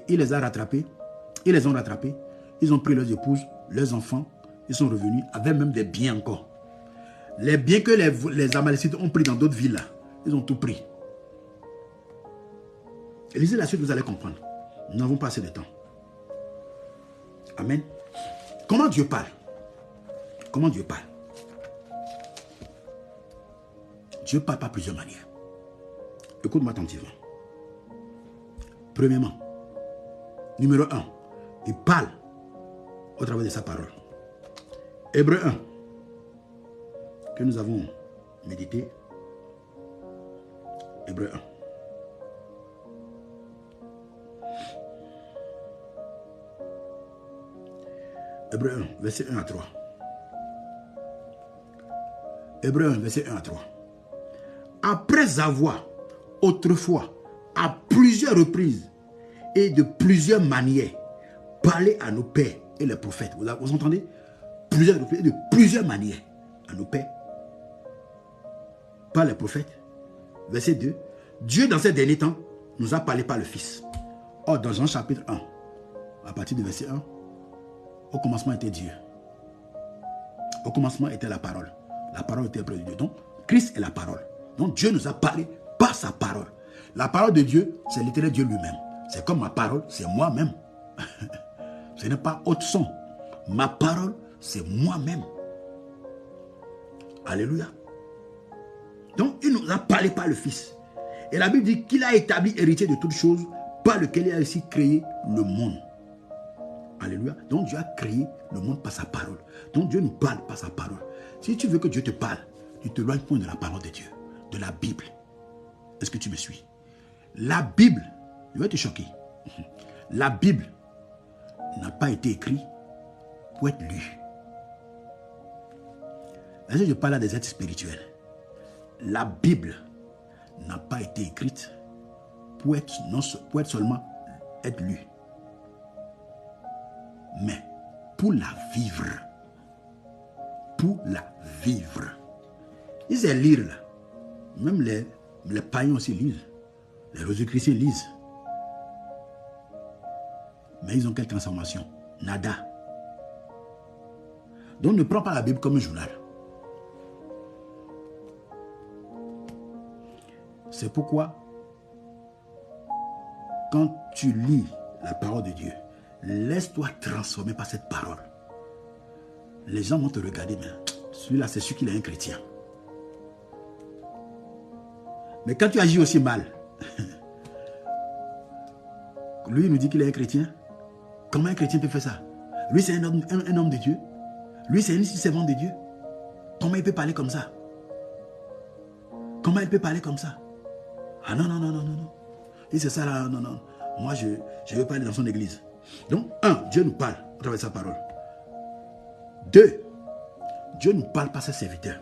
les a rattrapés. Ils les ont rattrapés. Ils ont pris leurs épouses, leurs enfants. Ils sont revenus avec même des biens encore. Les biens que les Amalécites ont pris dans d'autres villes là, ils ont tout pris. Et lisez la suite, vous allez comprendre. Nous n'avons pas assez de temps. Amen. Comment Dieu parle? Comment Dieu parle? Dieu parle par plusieurs manières. Écoute-moi attentivement. Premièrement, numéro 1, il parle au travers de sa parole. Hébreux 1, que nous avons médité. Hébreux 1. Hébreux 1, verset 1 à 3. Hébreux 1, verset 1 à 3. Après avoir autrefois, à plusieurs reprises et de plusieurs manières, parlé à nos pères et les prophètes. Vous entendez? Plusieurs reprises et de plusieurs manières à nos pères par les prophètes. Verset 2. Dieu, dans ces derniers temps, nous a parlé par le Fils. Or, dans Jean chapitre 1, à partir du verset 1, au commencement était Dieu. Au commencement était la parole. La parole était auprès de Dieu. Donc, Christ est la parole. Donc, Dieu nous a parlé par sa parole. La parole de Dieu, c'est l'éternel Dieu lui-même. C'est comme ma parole, c'est moi-même. Ce n'est pas autre son. Ma parole, c'est moi-même. Alléluia. Donc, il nous a parlé par le Fils. Et la Bible dit qu'il a établi héritier de toutes choses, par lequel il a aussi créé le monde. Alléluia. Donc, Dieu a créé le monde par sa parole. Donc, Dieu nous parle par sa parole. Si tu veux que Dieu te parle, ne t'éloigne point de la parole de Dieu, de la Bible. Est-ce que tu me suis? La Bible, je vais te choquer. La Bible n'a pas été écrite pour être lue. Est-ce que je parle à des êtres spirituels? La Bible n'a pas été écrite pour être seulement être lue, mais pour la vivre. Pour la vivre. Ils c'est lire là. Même les païens aussi lisent. Les Rosicruciens lisent. Mais ils ont quelle transformation? Nada. Donc ne prends pas la Bible comme un journal. C'est pourquoi, quand tu lis la parole de Dieu, laisse-toi transformer par cette parole. Les gens vont te regarder, mais celui-là, c'est sûr qu'il est un chrétien. Mais quand tu agis aussi mal, lui, il nous dit qu'il est un chrétien. Comment un chrétien peut faire ça? Lui, c'est un homme de Dieu. Lui, c'est une servante de Dieu. Comment il peut parler comme ça? Comment il peut parler comme ça? Ah non, non, non, non, non, non. Et c'est ça là, non, non. Moi, je veux pas aller dans son église. Donc, Dieu nous parle à travers sa parole. 2, Dieu nous parle par ses serviteurs.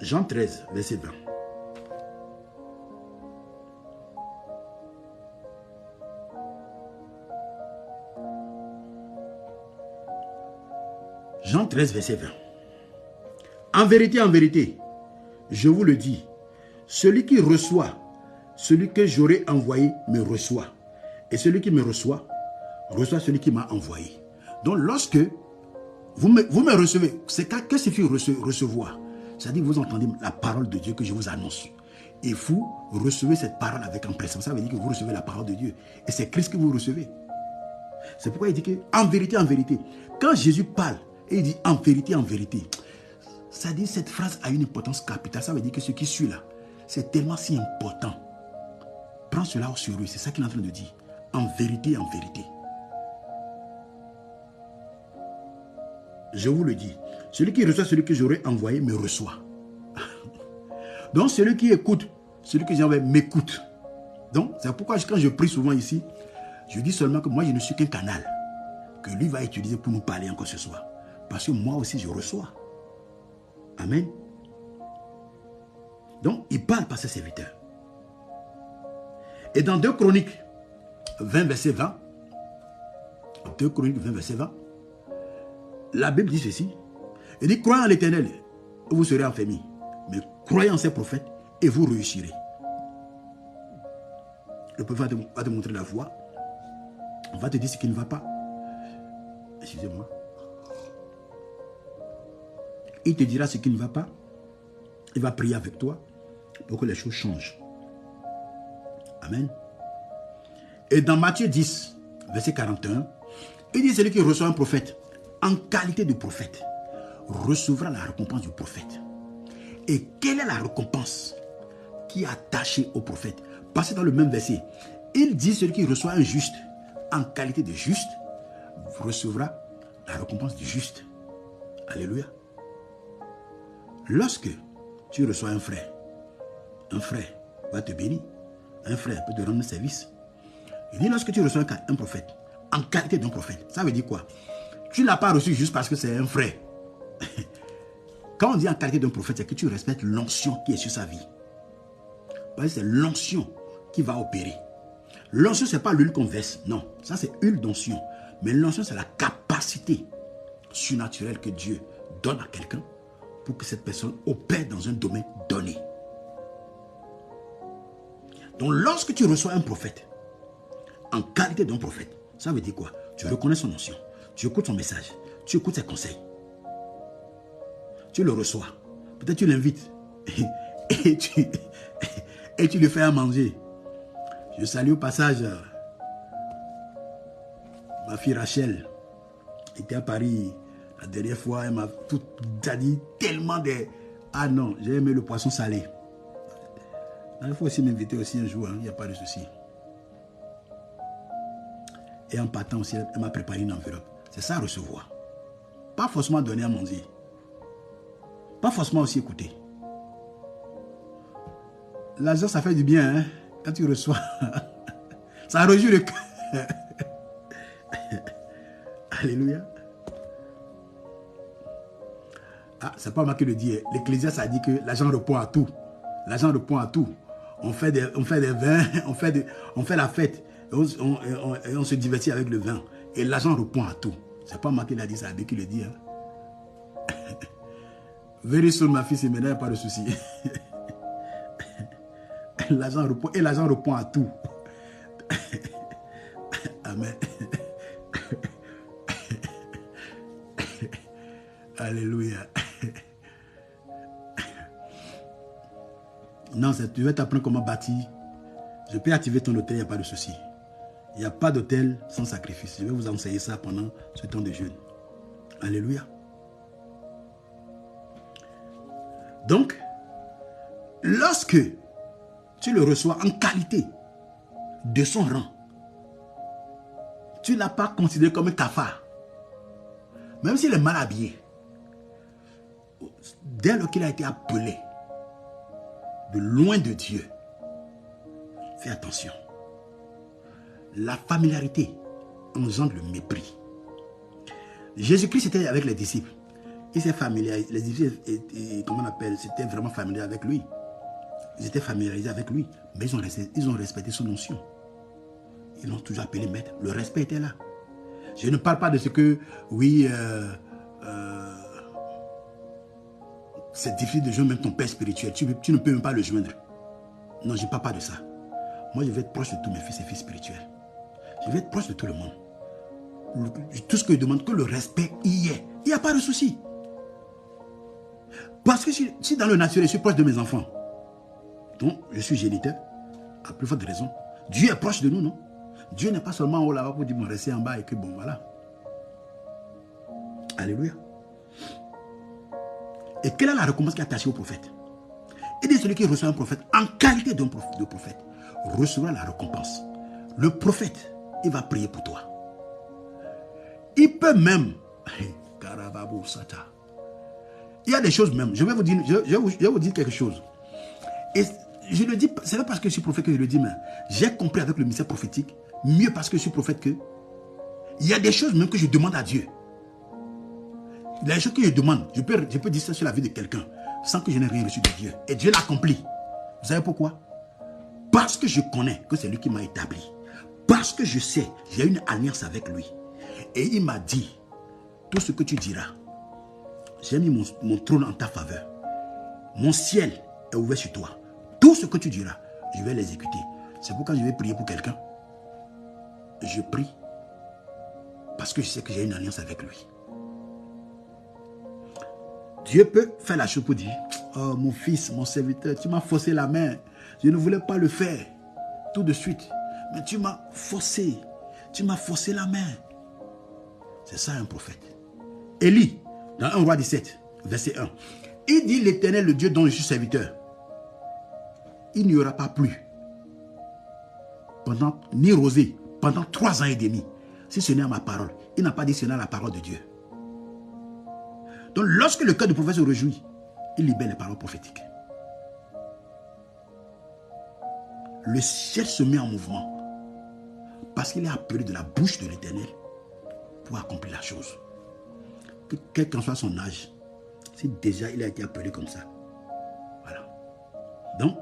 Jean 13, verset 20. Jean 13, verset 20. En vérité, je vous le dis, celui qui reçoit, celui que j'aurai envoyé me reçoit. Et celui qui me reçoit, reçoit celui qui m'a envoyé. Donc lorsque vous me recevez, c'est que signifie recevoir? C'est-à-dire vous entendez la parole de Dieu que je vous annonce. Et vous recevez cette parole avec empressement. Ça veut dire que vous recevez la parole de Dieu. Et c'est Christ que vous recevez. C'est pourquoi il dit que en vérité, quand Jésus parle, et il dit en vérité, ça dit cette phrase a une importance capitale. Ça veut dire que ce qui suit là, c'est tellement si important. Prends cela au sérieux, c'est ça qu'il est en train de dire. En vérité. Je vous le dis, celui qui reçoit celui que j'aurai envoyé me reçoit. Donc celui qui écoute, celui que j'ai envoyé m'écoute. Donc c'est pourquoi quand je prie souvent ici, je dis seulement que moi je ne suis qu'un canal que lui va utiliser pour nous parler encore ce soir. Parce que moi aussi je reçois. Amen. Donc il parle par ses serviteurs. Et dans 2 Chroniques 20 verset 20, 2 Chroniques 20 verset 20, la Bible dit ceci. Elle dit, croyez en l'Éternel et vous serez affermis. Mais croyez en ses prophètes et vous réussirez. Le prophète va te montrer la voie. On va te dire ce qui ne va pas. Excusez-moi. Il te dira ce qui ne va pas. Il va prier avec toi pour que les choses changent. Amen. Et dans Matthieu 10, verset 41, il dit, celui qui reçoit un prophète en qualité de prophète recevra la récompense du prophète. Et quelle est la récompense qui est attachée au prophète? Parce que dans le même verset, il dit, celui qui reçoit un juste en qualité de juste recevra la récompense du juste. Alléluia. Lorsque tu reçois un frère va te bénir. Un frère peut te rendre service. Il dit, lorsque tu reçois un prophète en qualité d'un prophète, ça veut dire quoi? Tu ne l'as pas reçu juste parce que c'est un frère. Quand on dit en qualité d'un prophète, c'est que tu respectes l'onction qui est sur sa vie. Parce que c'est l'onction qui va opérer. L'onction, ce n'est pas l'huile qu'on verse. Non, ça c'est huile d'onction. Mais l'onction, c'est la capacité surnaturelle que Dieu donne à quelqu'un pour que cette personne opère dans un domaine donné. Donc, lorsque tu reçois un prophète, en qualité d'un prophète, ça veut dire quoi? Tu reconnais son onction, tu écoutes son message, tu écoutes ses conseils. Tu le reçois. Peut-être tu l'invites et tu lui fais à manger. Je salue au passage ma fille Rachel. Elle était à Paris la dernière fois. Elle m'a tout dit tellement de... Ah non, j'ai aimé le poisson salé. Il faut aussi m'inviter aussi un jour, il n'y a pas de souci. Et en partant aussi, elle m'a préparé une enveloppe. C'est ça, recevoir. Pas forcément donner à manger. Pas forcément aussi écouter. L'argent, ça fait du bien, hein? Quand tu reçois. Ça réjouit le cœur. Alléluia. Ah, c'est pas moi qui le dis. L'Ecclésiaste a dit que l'argent répond à tout. L'argent répond à tout. On fait des vins, on fait la fête. Et on se divertit avec le vin. Et l'argent répond à tout. C'est pas moi qui l'a dit, c'est Abbé qui le dit. Hein? Very soon, ma fille, c'est maintenant, il n'y a pas de souci. L'argent répond à tout. Amen. Alléluia. Non, tu vas t'apprendre comment bâtir. Je peux activer ton hôtel, il n'y a pas de souci. Il n'y a pas d'hôtel sans sacrifice. Je vais vous enseigner ça pendant ce temps de jeûne. Alléluia. Donc, lorsque tu le reçois en qualité de son rang, tu ne l'as pas considéré comme un cafard. Même s'il est mal habillé, dès lors qu'il a été appelé de loin de Dieu, fais attention. La familiarité engendre le mépris. Jésus-Christ était avec les disciples. Il s'est familiarisé. Les disciples, comment on appelle, c'était vraiment familier avec lui. Ils étaient familiarisés avec lui. Mais ils ont respecté son onction. Ils l'ont toujours appelé maître. Le respect était là. Je ne parle pas de ce que, oui, c'est difficile de joindre même ton père spirituel. Tu ne peux même pas le joindre. Non, je ne parle pas de ça. Moi, je vais être proche de tous mes fils et filles spirituels. Je vais être proche de tout le monde. Tout ce que je demande, que le respect y est. Il n'y a pas de souci. Parce que si dans le naturel, je suis proche de mes enfants, donc je suis géniteur, à plus forte raison. Dieu est proche de nous, non? Dieu n'est pas seulement en haut là-bas pour dire, bon, restez en bas et que bon, voilà. Alléluia. Et quelle est la récompense qui est attachée au prophète? Il dit celui qui reçoit un prophète en qualité de prophète recevra la récompense. Le prophète, il va prier pour toi. Il peut même, il y a des choses même, je vais vous dire quelque chose. Et je le dis, c'est pas parce que je suis prophète que je le dis, mais j'ai compris avec le mystère prophétique, mieux parce que je suis prophète que, il y a des choses même que je demande à Dieu. Il y a des choses que je demande, je peux dire ça sur la vie de quelqu'un, sans que je n'ai rien reçu de Dieu. Et Dieu l'accomplit. Vous savez pourquoi? Parce que je connais que c'est lui qui m'a établi. Parce que je sais, j'ai une alliance avec lui. Et il m'a dit, tout ce que tu diras, j'ai mis mon trône en ta faveur. Mon ciel est ouvert sur toi. Tout ce que tu diras, je vais l'exécuter. C'est pourquoi je vais prier pour quelqu'un. Je prie parce que je sais que j'ai une alliance avec lui. Dieu peut faire la chose pour dire, oh mon fils, mon serviteur, tu m'as forcé la main. Je ne voulais pas le faire tout de suite. Mais tu m'as forcé. Tu m'as forcé la main. C'est ça un prophète. Élie, dans 1 Roi 17, verset 1. Il dit, l'Éternel, le Dieu dont je suis serviteur, il n'y aura pas plu ni rosé pendant 3 ans et demi. Si ce n'est à ma parole. Il n'a pas dit ce n'est à la parole de Dieu. Donc lorsque le cœur du prophète se réjouit, il libère les paroles prophétiques. Le ciel se met en mouvement parce qu'il est appelé de la bouche de l'Éternel pour accomplir la chose. Quel qu'en soit son âge, si déjà il a été appelé comme ça. Voilà. Donc,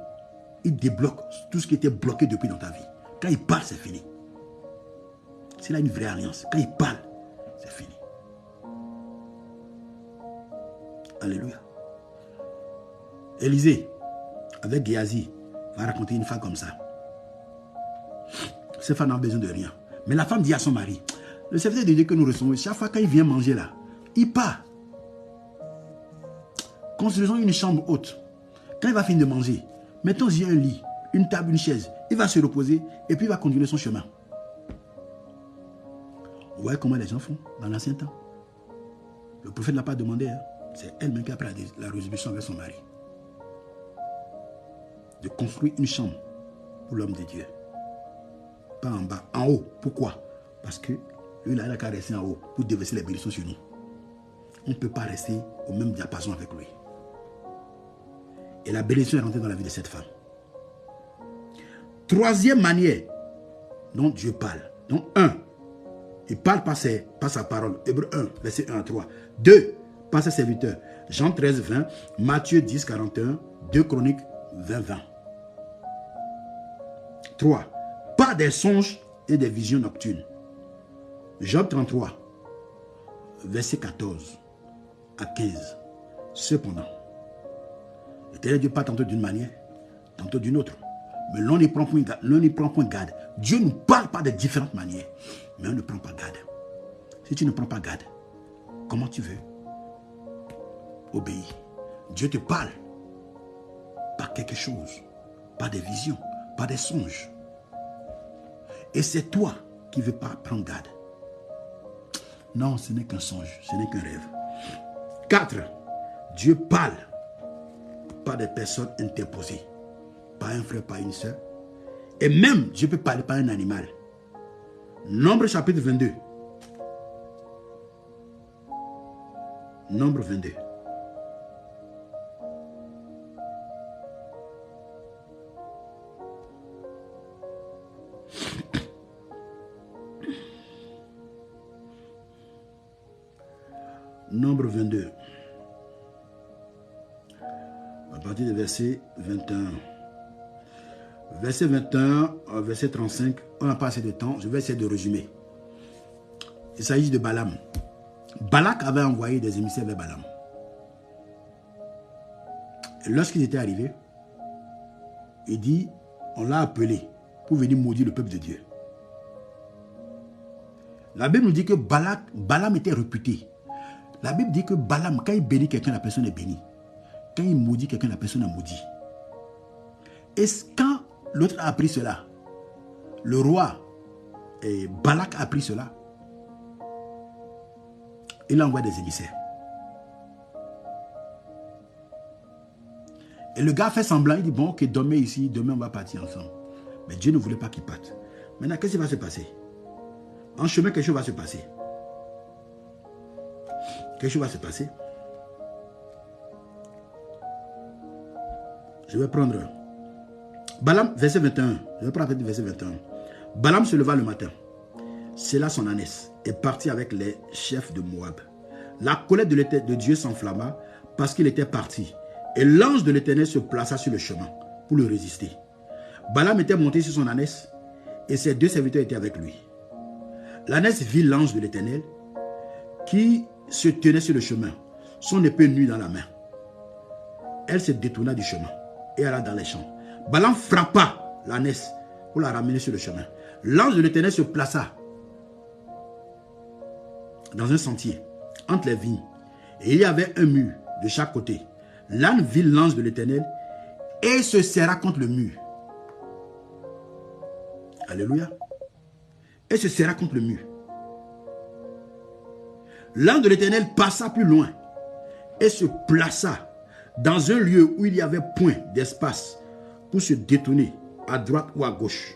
il débloque tout ce qui était bloqué depuis dans ta vie. Quand il parle, c'est fini. S'il a une vraie alliance, quand il parle, c'est fini. Alléluia. Élisée, avec Géasi, va raconter une femme comme ça. Cette femme n'a besoin de rien. Mais la femme dit à son mari, le serviteur de Dieu que nous recevons, chaque fois quand il vient manger là, il part. Construisons une chambre haute. Quand il va finir de manger, mettons-y un lit, une table, une chaise. Il va se reposer et puis il va continuer son chemin. Vous voyez comment les gens font dans l'ancien temps. Le prophète ne l'a pas demandé. Hein. C'est elle-même qui a pris la résolution avec son mari. De construire une chambre pour l'homme de Dieu. Pas en bas, en haut. Pourquoi? Parce que lui, il a qu'à rester en haut pour déverser les bénédictions sur nous. On ne peut pas rester au même diapason avec lui. Et la bénédiction est rentrée dans la vie de cette femme. Troisième manière dont Dieu parle. Donc, 1. Il parle par sa parole. Hébreux 1, verset 1 à 3. 2. Par ses serviteurs. Jean 13, 20. Matthieu 10, 41. 2 Chroniques 20, 20. 3. Par des songes et des visions nocturnes. Job 33, verset 14 à 15. Cependant, l'Éternel Dieu parle tantôt d'une manière, tantôt d'une autre. Mais l'on n'y prend point garde. Dieu ne parle pas de différentes manières, mais on ne prend pas garde. Si tu ne prends pas garde, comment tu veux obéir? Dieu te parle par quelque chose, par des visions, par des songes. Et c'est toi qui ne veux pas prendre garde. Non, ce n'est qu'un songe, ce n'est qu'un rêve. 4. Dieu parle par des personnes interposées. Pas un frère, pas une soeur. Et même, Dieu peut parler par un animal. Nombre chapitre 22. Nombre 22. Nombre 22. À partir du verset 21. Verset 21, verset 35. On n'a pas assez de temps. Je vais essayer de résumer. Il s'agit de Balaam. Balak avait envoyé des émissaires vers Balaam. Et lorsqu'ils étaient arrivés, il dit, on l'a appelé pour venir maudire le peuple de Dieu. La Bible nous dit que Balaam était réputé. La Bible dit que Balaam, quand il bénit quelqu'un, la personne est bénie. Quand il maudit quelqu'un, la personne est maudite. Et quand l'autre a appris cela, le roi Balak a appris cela, il envoie des émissaires. Et le gars fait semblant, il dit, bon, ok, demain ici, demain on va partir ensemble. Mais Dieu ne voulait pas qu'il parte. Maintenant, qu'est-ce qui va se passer? En chemin, quelque chose va se passer. Quelque chose va se passer. Je vais prendre Balaam, verset 21. Je vais prendre verset 21. Balaam se leva le matin, sella son ânesse et partit avec les chefs de Moab. La colère de Dieu s'enflamma parce qu'il était parti. Et l'ange de l'Éternel se plaça sur le chemin pour le résister. Balaam était monté sur son ânesse et ses 2 serviteurs étaient avec lui. L'ânesse vit l'ange de l'Éternel qui se tenait sur le chemin, son épée nue dans la main. Elle se détourna du chemin et alla dans les champs. Balaam frappa l'ânesse pour la ramener sur le chemin. L'ange de l'Éternel se plaça dans un sentier entre les vignes et il y avait un mur de chaque côté. L'âne vit l'ange de l'Éternel et se serra contre le mur. Alléluia. Et se serra contre le mur. L'ange de l'Éternel passa plus loin et se plaça dans un lieu où il n'y avait point d'espace pour se détourner à droite ou à gauche.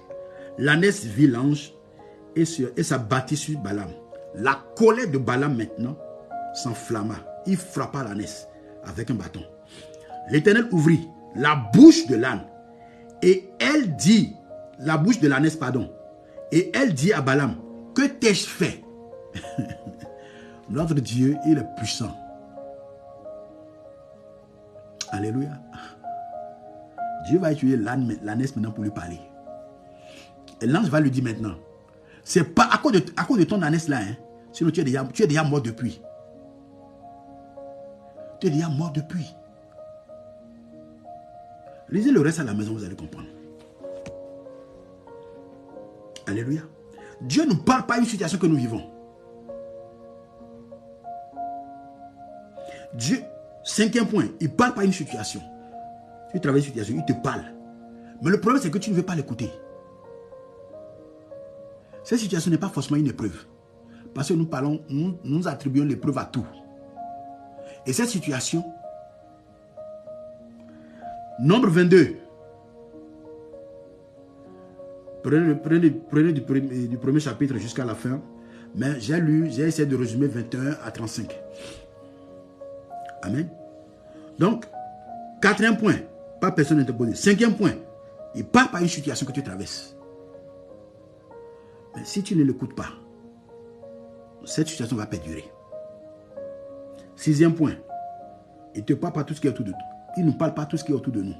L'ânesse vit l'ange et s'abattit sur Balaam. La colère de Balaam maintenant s'enflamma. Il frappa l'ânesse avec un bâton. L'Éternel ouvrit la bouche de l'âne et elle dit, la bouche de l'ânesse, pardon, et elle dit à Balaam, que t'ai-je fait? Notre Dieu, il est puissant. Alléluia. Dieu va utiliser l'ânesse maintenant pour lui parler. Et l'ange va lui dire maintenant, c'est pas à cause de ton ânesse là, hein, sinon tu es déjà mort depuis. Tu es déjà mort depuis. Lisez le reste à la maison, vous allez comprendre. Alléluia. Dieu ne parle pas d'une situation que nous vivons. Dieu, 5e point, il ne parle pas d'une situation. Tu travailles une situation, il te parle. Mais le problème, c'est que tu ne veux pas l'écouter. Cette situation n'est pas forcément une épreuve. Parce que nous parlons, nous attribuons l'épreuve à tout. Et cette situation, Nombre 22. Prenez du premier chapitre jusqu'à la fin. Mais j'ai essayé de résumer 21 à 35. Amen. Donc, 4e point, pas personne interposée. 5e point, il ne parle pas d'une situation que tu traverses. Mais si tu ne l'écoutes pas, cette situation va perdurer. 6e point, il ne te parle pas tout ce qui est autour de toi. Il ne parle pas tout ce qui est autour de nous.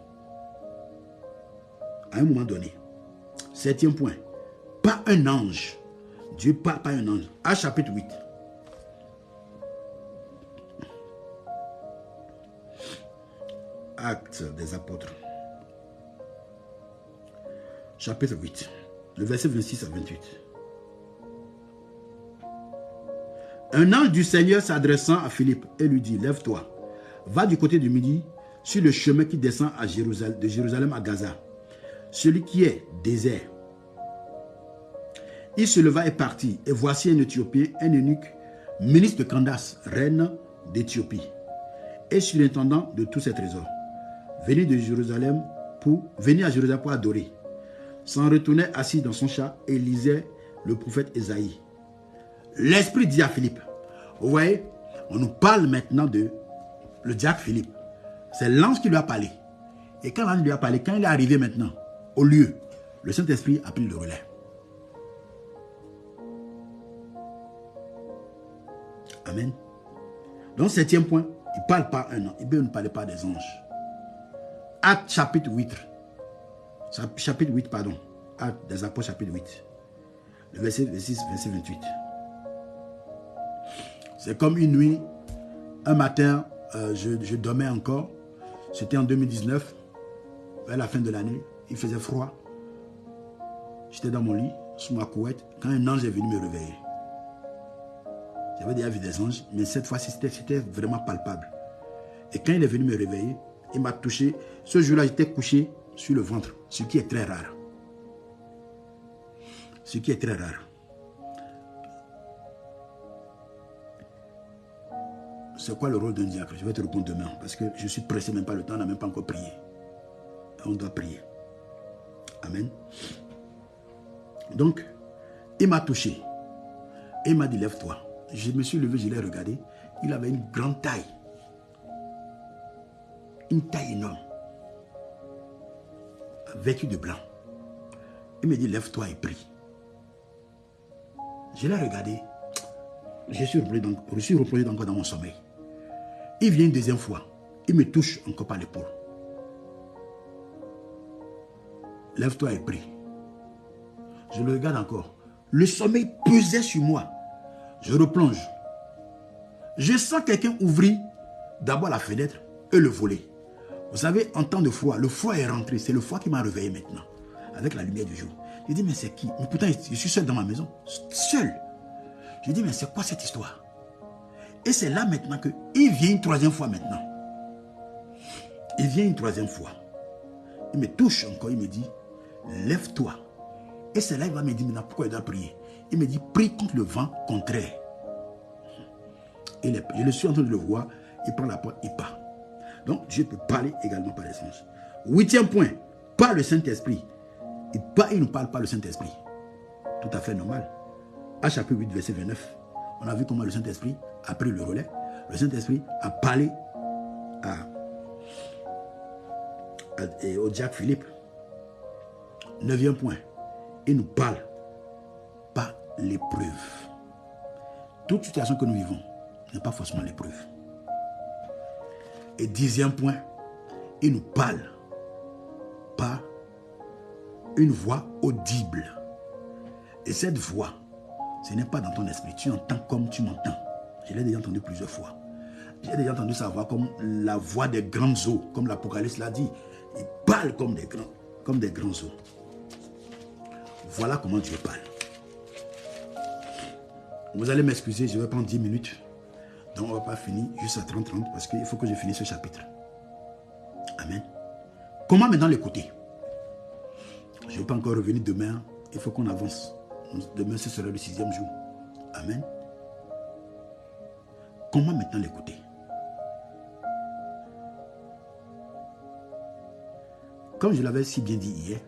À un moment donné. 7e point. Pas un ange. Dieu parle pas un ange. Actes chapitre 8. Actes des apôtres. Chapitre 8. Le verset 26 à 28. Un ange du Seigneur s'adressant à Philippe et lui dit, lève-toi, va du côté du midi, sur le chemin qui descend à Jérusalem, de Jérusalem à Gaza, celui qui est désert. Il se leva et partit, et voici un Éthiopien, un eunuque, ministre de Candace, reine d'Éthiopie, et surintendant de tous ses trésors, venu à Jérusalem pour adorer. S'en retournait assis dans son char et lisait le prophète Ésaïe. L'Esprit dit à Philippe, vous voyez, on nous parle maintenant de le diacre Philippe. C'est l'ange qui lui a parlé. Et quand l'ange lui a parlé, quand il est arrivé maintenant au lieu, le Saint-Esprit a pris le relais. Amen. Donc, 7e point, il ne parle pas un ange. Il ne parlait pas des anges. Actes chapitre 8. Chapitre 8, pardon. Actes des apôtres chapitre 8. Le verset 26, verset 28. C'est comme une nuit. Un matin, je dormais encore. C'était en 2019, vers la fin de l'année. Il faisait froid. J'étais dans mon lit, sous ma couette, quand un ange est venu me réveiller. J'avais déjà vu des anges, mais cette fois-ci, c'était vraiment palpable. Et quand il est venu me réveiller, il m'a touché. Ce jour-là, j'étais couché sur le ventre, ce qui est très rare. Ce qui est très rare. C'est quoi le rôle d'un diacre? Je vais te répondre demain, parce que je suis pressé, même pas le temps, on n'a même pas encore prié. On doit prier. Amen. Donc, il m'a touché. Et il m'a dit, lève-toi. Je me suis levé, je l'ai regardé. Il avait une grande taille. Une taille énorme. Vêtu de blanc. Il me dit, lève-toi et prie. Je l'ai regardé. Je suis replongé encore dans mon sommeil. Il vient une deuxième fois. Il me touche encore par l'épaule. Lève-toi et prie. Je le regarde encore. Le sommeil pesait sur moi. Je replonge. Je sens quelqu'un ouvrir d'abord la fenêtre et le volet. Vous savez, en temps de froid, le froid est rentré. C'est le froid qui m'a réveillé maintenant. Avec la lumière du jour. Je dis, mais c'est qui? Mais pourtant, je suis seul dans ma maison. Seul. Je dis, mais c'est quoi cette histoire? Et c'est là maintenant qu'il vient une troisième fois maintenant. Il vient une troisième fois. Il me touche encore, il me dit, lève-toi. Et c'est là qu'il va me dire, maintenant, pourquoi il doit prier? Il me dit, prie contre le vent contraire. Et je le suis en train de le voir, il prend la porte, il part. Donc, Dieu peut parler également par les anges. 8e point, par le Saint-Esprit. Il ne parle pas le Saint-Esprit. Tout à fait normal. À chapitre 8, verset 29, on a vu comment le Saint-Esprit a pris le relais. Le Saint-Esprit a parlé au diacre Philippe. 9e point, il nous parle pas l'épreuve. Toute situation que nous vivons n'est pas forcément l'épreuve. Et 10e point, il nous parle par une voix audible. Et cette voix, ce n'est pas dans ton esprit. Tu entends comme tu m'entends. Je l'ai déjà entendu plusieurs fois. J'ai déjà entendu sa voix comme la voix des grandes eaux, comme l'Apocalypse l'a dit. Il parle parlent comme des grands eaux. Voilà comment Dieu parle. Vous allez m'excuser, je vais prendre 10 minutes. Donc on ne va pas finir juste à 30-30 parce qu'il faut que je finisse ce chapitre. Amen. Comment maintenant l'écouter? Je ne vais pas encore revenir demain. Il faut qu'on avance. Demain, ce sera le 6e jour. Amen. Comment maintenant l'écouter? Comme je l'avais si bien dit hier,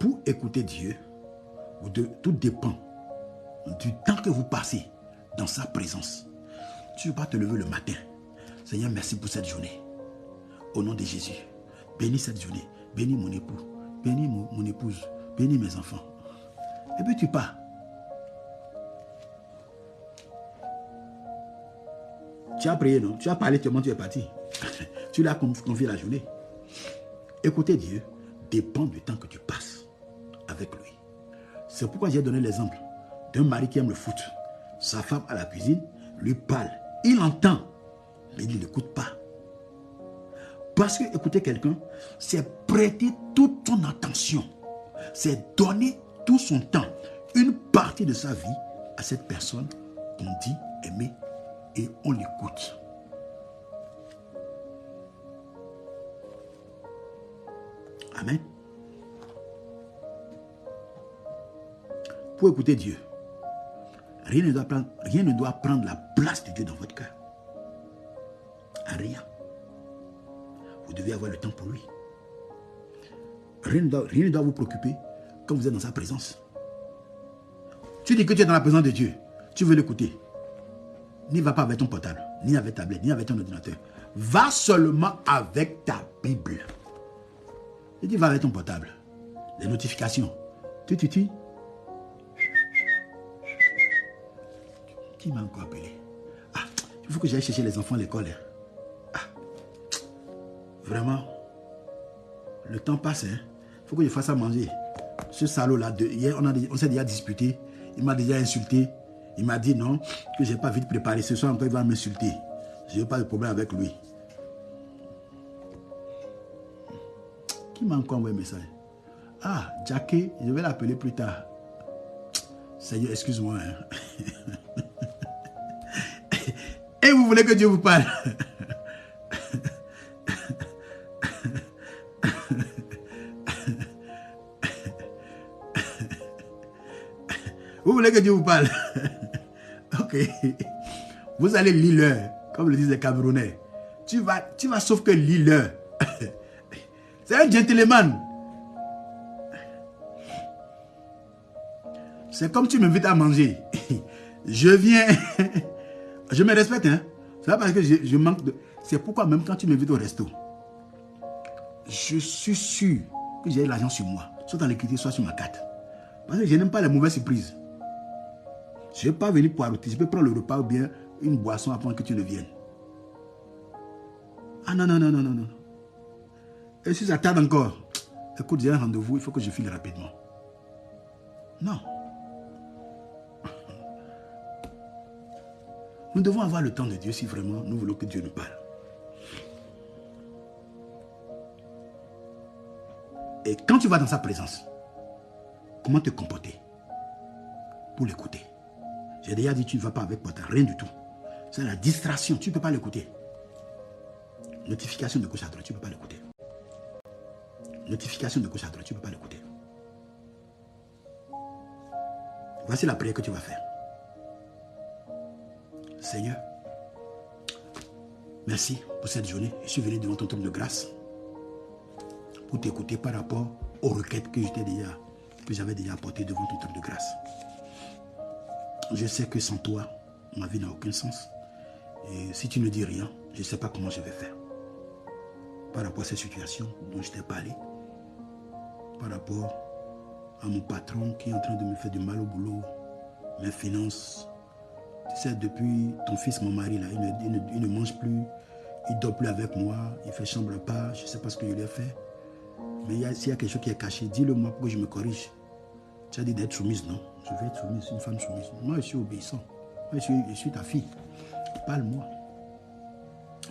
pour écouter Dieu, tout dépend du temps que vous passez dans sa présence. Tu ne veux pas te lever le matin. Seigneur, merci pour cette journée. Au nom de Jésus, bénis cette journée. Bénis mon époux. Bénis mon épouse. Bénis mes enfants. Et puis tu pars. Tu as prié, non? Tu as parlé, tu es parti. Tu lui as confié la journée. Écouter Dieu dépend du temps que tu passes avec lui. C'est pourquoi j'ai donné l'exemple d'un mari qui aime le foot. Sa femme à la cuisine lui parle. Il entend, mais il ne l'écoute pas. Parce que écouter quelqu'un, c'est prêter toute son attention. C'est donner tout son temps, une partie de sa vie à cette personne qu'on dit aimer et on l'écoute. Amen. Pour écouter Dieu, rien ne doit prendre la place de Dieu dans votre cœur. Rien. Vous devez avoir le temps pour lui. Rien ne doit vous préoccuper quand vous êtes dans sa présence. Tu dis que tu es dans la présence de Dieu. Tu veux l'écouter. N'y va pas avec ton portable, ni avec ta tablette, ni avec ton ordinateur. Va seulement avec ta Bible. Et tu vas avec ton portable. Les notifications. Qui m'a encore appelé? Ah, il faut que j'aille chercher les enfants à l'école. Ah, vraiment, le temps passe. Il faut que je fasse à manger. Ce salaud-là, hier, on s'est déjà disputé. Il m'a déjà insulté. Il m'a dit non, que je n'ai pas vite préparé. Ce soir encore, il va m'insulter. Je n'ai pas de problème avec lui. Qui m'a encore envoyé un message? Ah, Jackie, je vais l'appeler plus tard. Seigneur, excuse-moi. Et vous voulez que Dieu vous parle? Vous voulez que Dieu vous parle? Ok. Vous allez lire l'heure, comme le disent les Camerounais. Tu vas sauf que lire l'heure. C'est un gentleman. C'est comme tu m'invites à manger. Je viens. Je me respecte, hein. C'est pas parce que je manque de... C'est pourquoi même quand tu m'invites au resto, je suis sûr que j'ai l'argent sur moi. Soit dans l'écriture, soit sur ma carte. Parce que je n'aime pas les mauvaises surprises. Je ne vais pas venir poireauter. Je peux prendre le repas ou bien une boisson avant que tu ne viennes. Ah non, non, non, non, non, non. Et si ça tarde encore, écoute, j'ai un rendez-vous, il faut que je file rapidement. Non. Nous devons avoir le temps de Dieu si vraiment nous voulons que Dieu nous parle. Et quand tu vas dans sa présence, comment te comporter pour l'écouter? J'ai déjà dit, tu ne vas pas avec portable, rien du tout. C'est la distraction, tu ne peux pas l'écouter. Notification de gauche à droite, tu ne peux pas l'écouter. Notification de gauche à droite, tu ne peux pas l'écouter. Voici la prière que tu vas faire. Seigneur, merci pour cette journée. Je suis venu devant ton trône de grâce pour t'écouter par rapport aux requêtes que j'avais déjà apportées devant ton trône de grâce. Je sais que sans toi, ma vie n'a aucun sens. Et si tu ne dis rien, je ne sais pas comment je vais faire. Par rapport à cette situation dont je t'ai parlé, par rapport à mon patron qui est en train de me faire du mal au boulot, mes finances. Tu sais, depuis ton fils, mon mari, là, il ne mange plus, il ne dort plus avec moi, il fait chambre à part, je ne sais pas ce que je lui ai fait. Mais s'il y a quelque chose qui est caché, dis-le moi pour que je me corrige. Tu as dit d'être soumise, non? Je vais être soumise, une femme soumise. Moi, je suis obéissant. Moi, je suis ta fille. Parle-moi.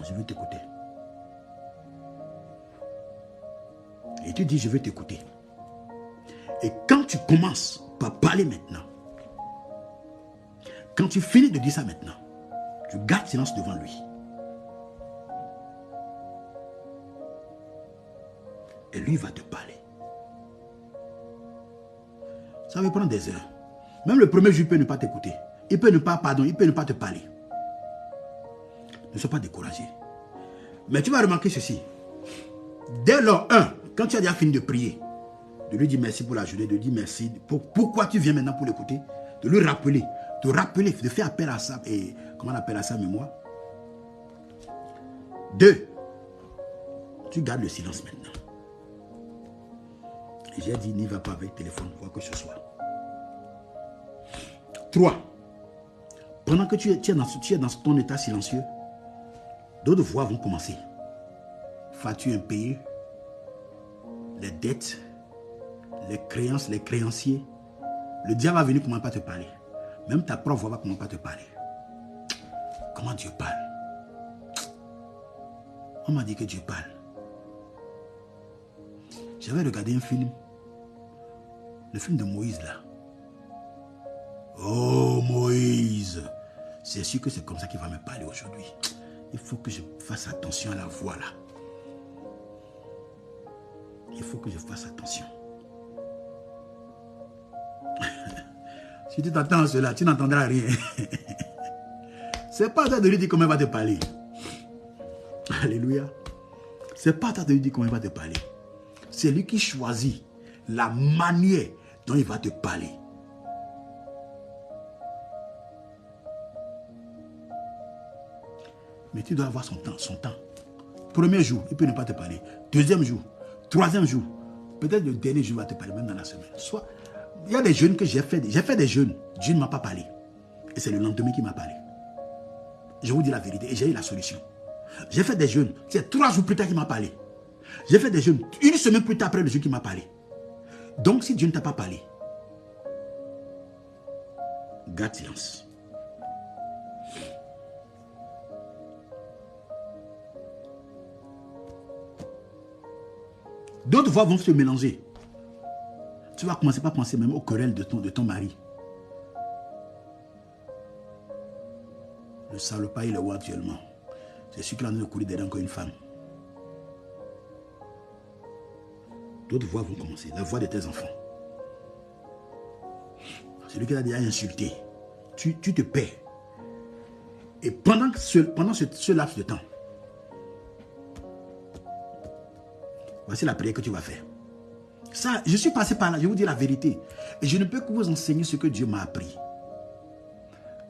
Je veux t'écouter. Et tu dis, je vais t'écouter. Et quand tu commences par parler maintenant, quand tu finis de dire ça maintenant, tu gardes silence devant lui. Et lui va te parler. Ça va prendre des heures. Même le premier jour, il peut ne pas t'écouter. Il peut ne pas, pardon, il peut ne pas te parler. Ne sois pas découragé. Mais tu vas remarquer ceci. Dès lors, quand tu as déjà fini de prier, de lui dire merci pour la journée, de lui dire merci. Pourquoi tu viens maintenant pour l'écouter? De lui rappeler, de faire appel à ça, et comment on appelle à sa mémoire. 2, tu gardes le silence maintenant. Et j'ai dit, n'y va pas avec téléphone, quoi que ce soit. 3, pendant que tu es dans ton état silencieux, d'autres voix vont commencer. Factures impayées, les dettes, les créances, les créanciers. Le diable va venir comment pas te parler. Même ta propre voix va comment pas te parler. Comment Dieu parle? On m'a dit que Dieu parle. J'avais regardé un film. Le film de Moïse là. Oh Moïse. C'est sûr que c'est comme ça qu'il va me parler aujourd'hui. Il faut que je fasse attention à la voix là. Il faut que je fasse attention. Si tu t'attends à cela, tu n'entendras rien. C'est pas à toi de lui dire comment il va te parler. Alléluia. C'est pas à toi de lui dire comment il va te parler. C'est lui qui choisit la manière dont il va te parler. Mais tu dois avoir son temps. Premier jour, il peut ne pas te parler. Deuxième jour, troisième jour, peut-être le dernier jour, il va te parler, même dans la semaine. Soit, il y a des jeûnes que j'ai fait. J'ai fait des jeûnes. Dieu ne m'a pas parlé. Et c'est le lendemain qui m'a parlé. Je vous dis la vérité. Et j'ai eu la solution. J'ai fait des jeûnes. C'est 3 jours plus tard qu'il m'a parlé. J'ai fait des jeûnes. Une semaine plus tard après le jour qu'il m'a parlé. Donc si Dieu ne t'a pas parlé, garde silence. D'autres voix vont se mélanger. Tu vas commencer par penser même aux querelles de ton mari. Le salopard, il est où actuellement? C'est celui qui en a de courir derrière encore une femme. D'autres voix vont commencer. La voix de tes enfants. Celui qui t'a déjà insulté. Tu te perds. Et pendant ce laps de temps, voici la prière que tu vas faire. Ça, je suis passé par là, je vous dis la vérité. Et je ne peux que vous enseigner ce que Dieu m'a appris.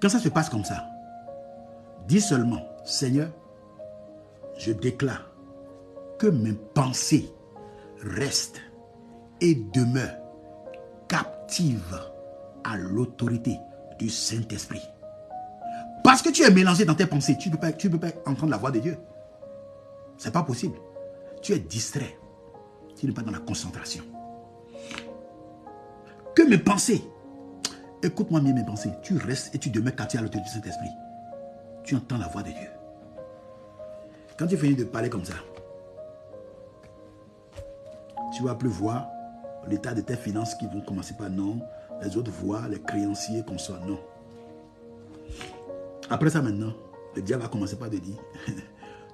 Quand ça se passe comme ça, dis seulement, Seigneur, je déclare que mes pensées restent et demeurent captives à l'autorité du Saint-Esprit. Parce que tu es mélangé dans tes pensées, tu ne peux pas entendre la voix de Dieu. Ce n'est pas possible. Tu es distrait. Tu n'es pas dans la concentration. Que mes pensées, écoute-moi bien mes pensées, tu restes et tu demeures captif à l'autorité du Saint-Esprit. Tu entends la voix de Dieu. Quand tu finis de parler comme ça, tu ne vas plus voir l'état de tes finances qui vont commencer par non, les autres voix, les créanciers comme ça, non. Après ça maintenant, le diable va commencer par te dire,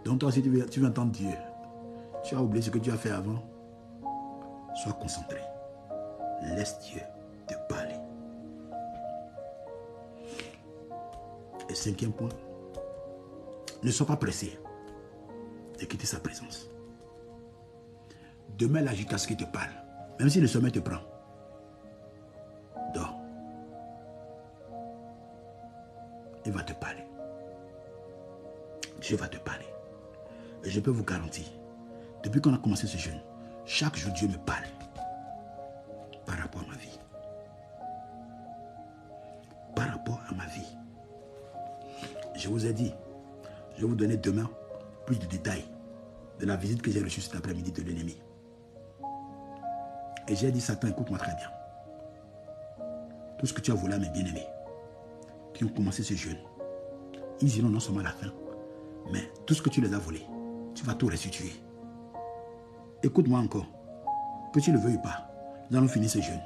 donc toi aussi tu veux entendre Dieu. Tu as oublié ce que tu as fait avant. Sois concentré. Laisse Dieu te parler. Et 5e point, ne sois pas pressé de quitter sa présence. Demeure là jusqu'à ce qu'il te parle. Même si le sommeil te prend. Dors. Il va te parler. Dieu va te parler. Et je peux vous garantir, depuis qu'on a commencé ce jeûne, chaque jour Dieu me parle par rapport à ma vie. Par rapport à ma vie. Je vous ai dit, je vais vous donner demain plus de détails de la visite que j'ai reçue cet après-midi de l'ennemi. Et j'ai dit, Satan, écoute-moi très bien. Tout ce que tu as volé à mes bien-aimés, qui ont commencé ce jeûne, ils iront non seulement à la fin, mais tout ce que tu les as volé, tu vas tout restituer. Écoute-moi encore. Que tu le veuilles pas, nous allons finir ce jeûne.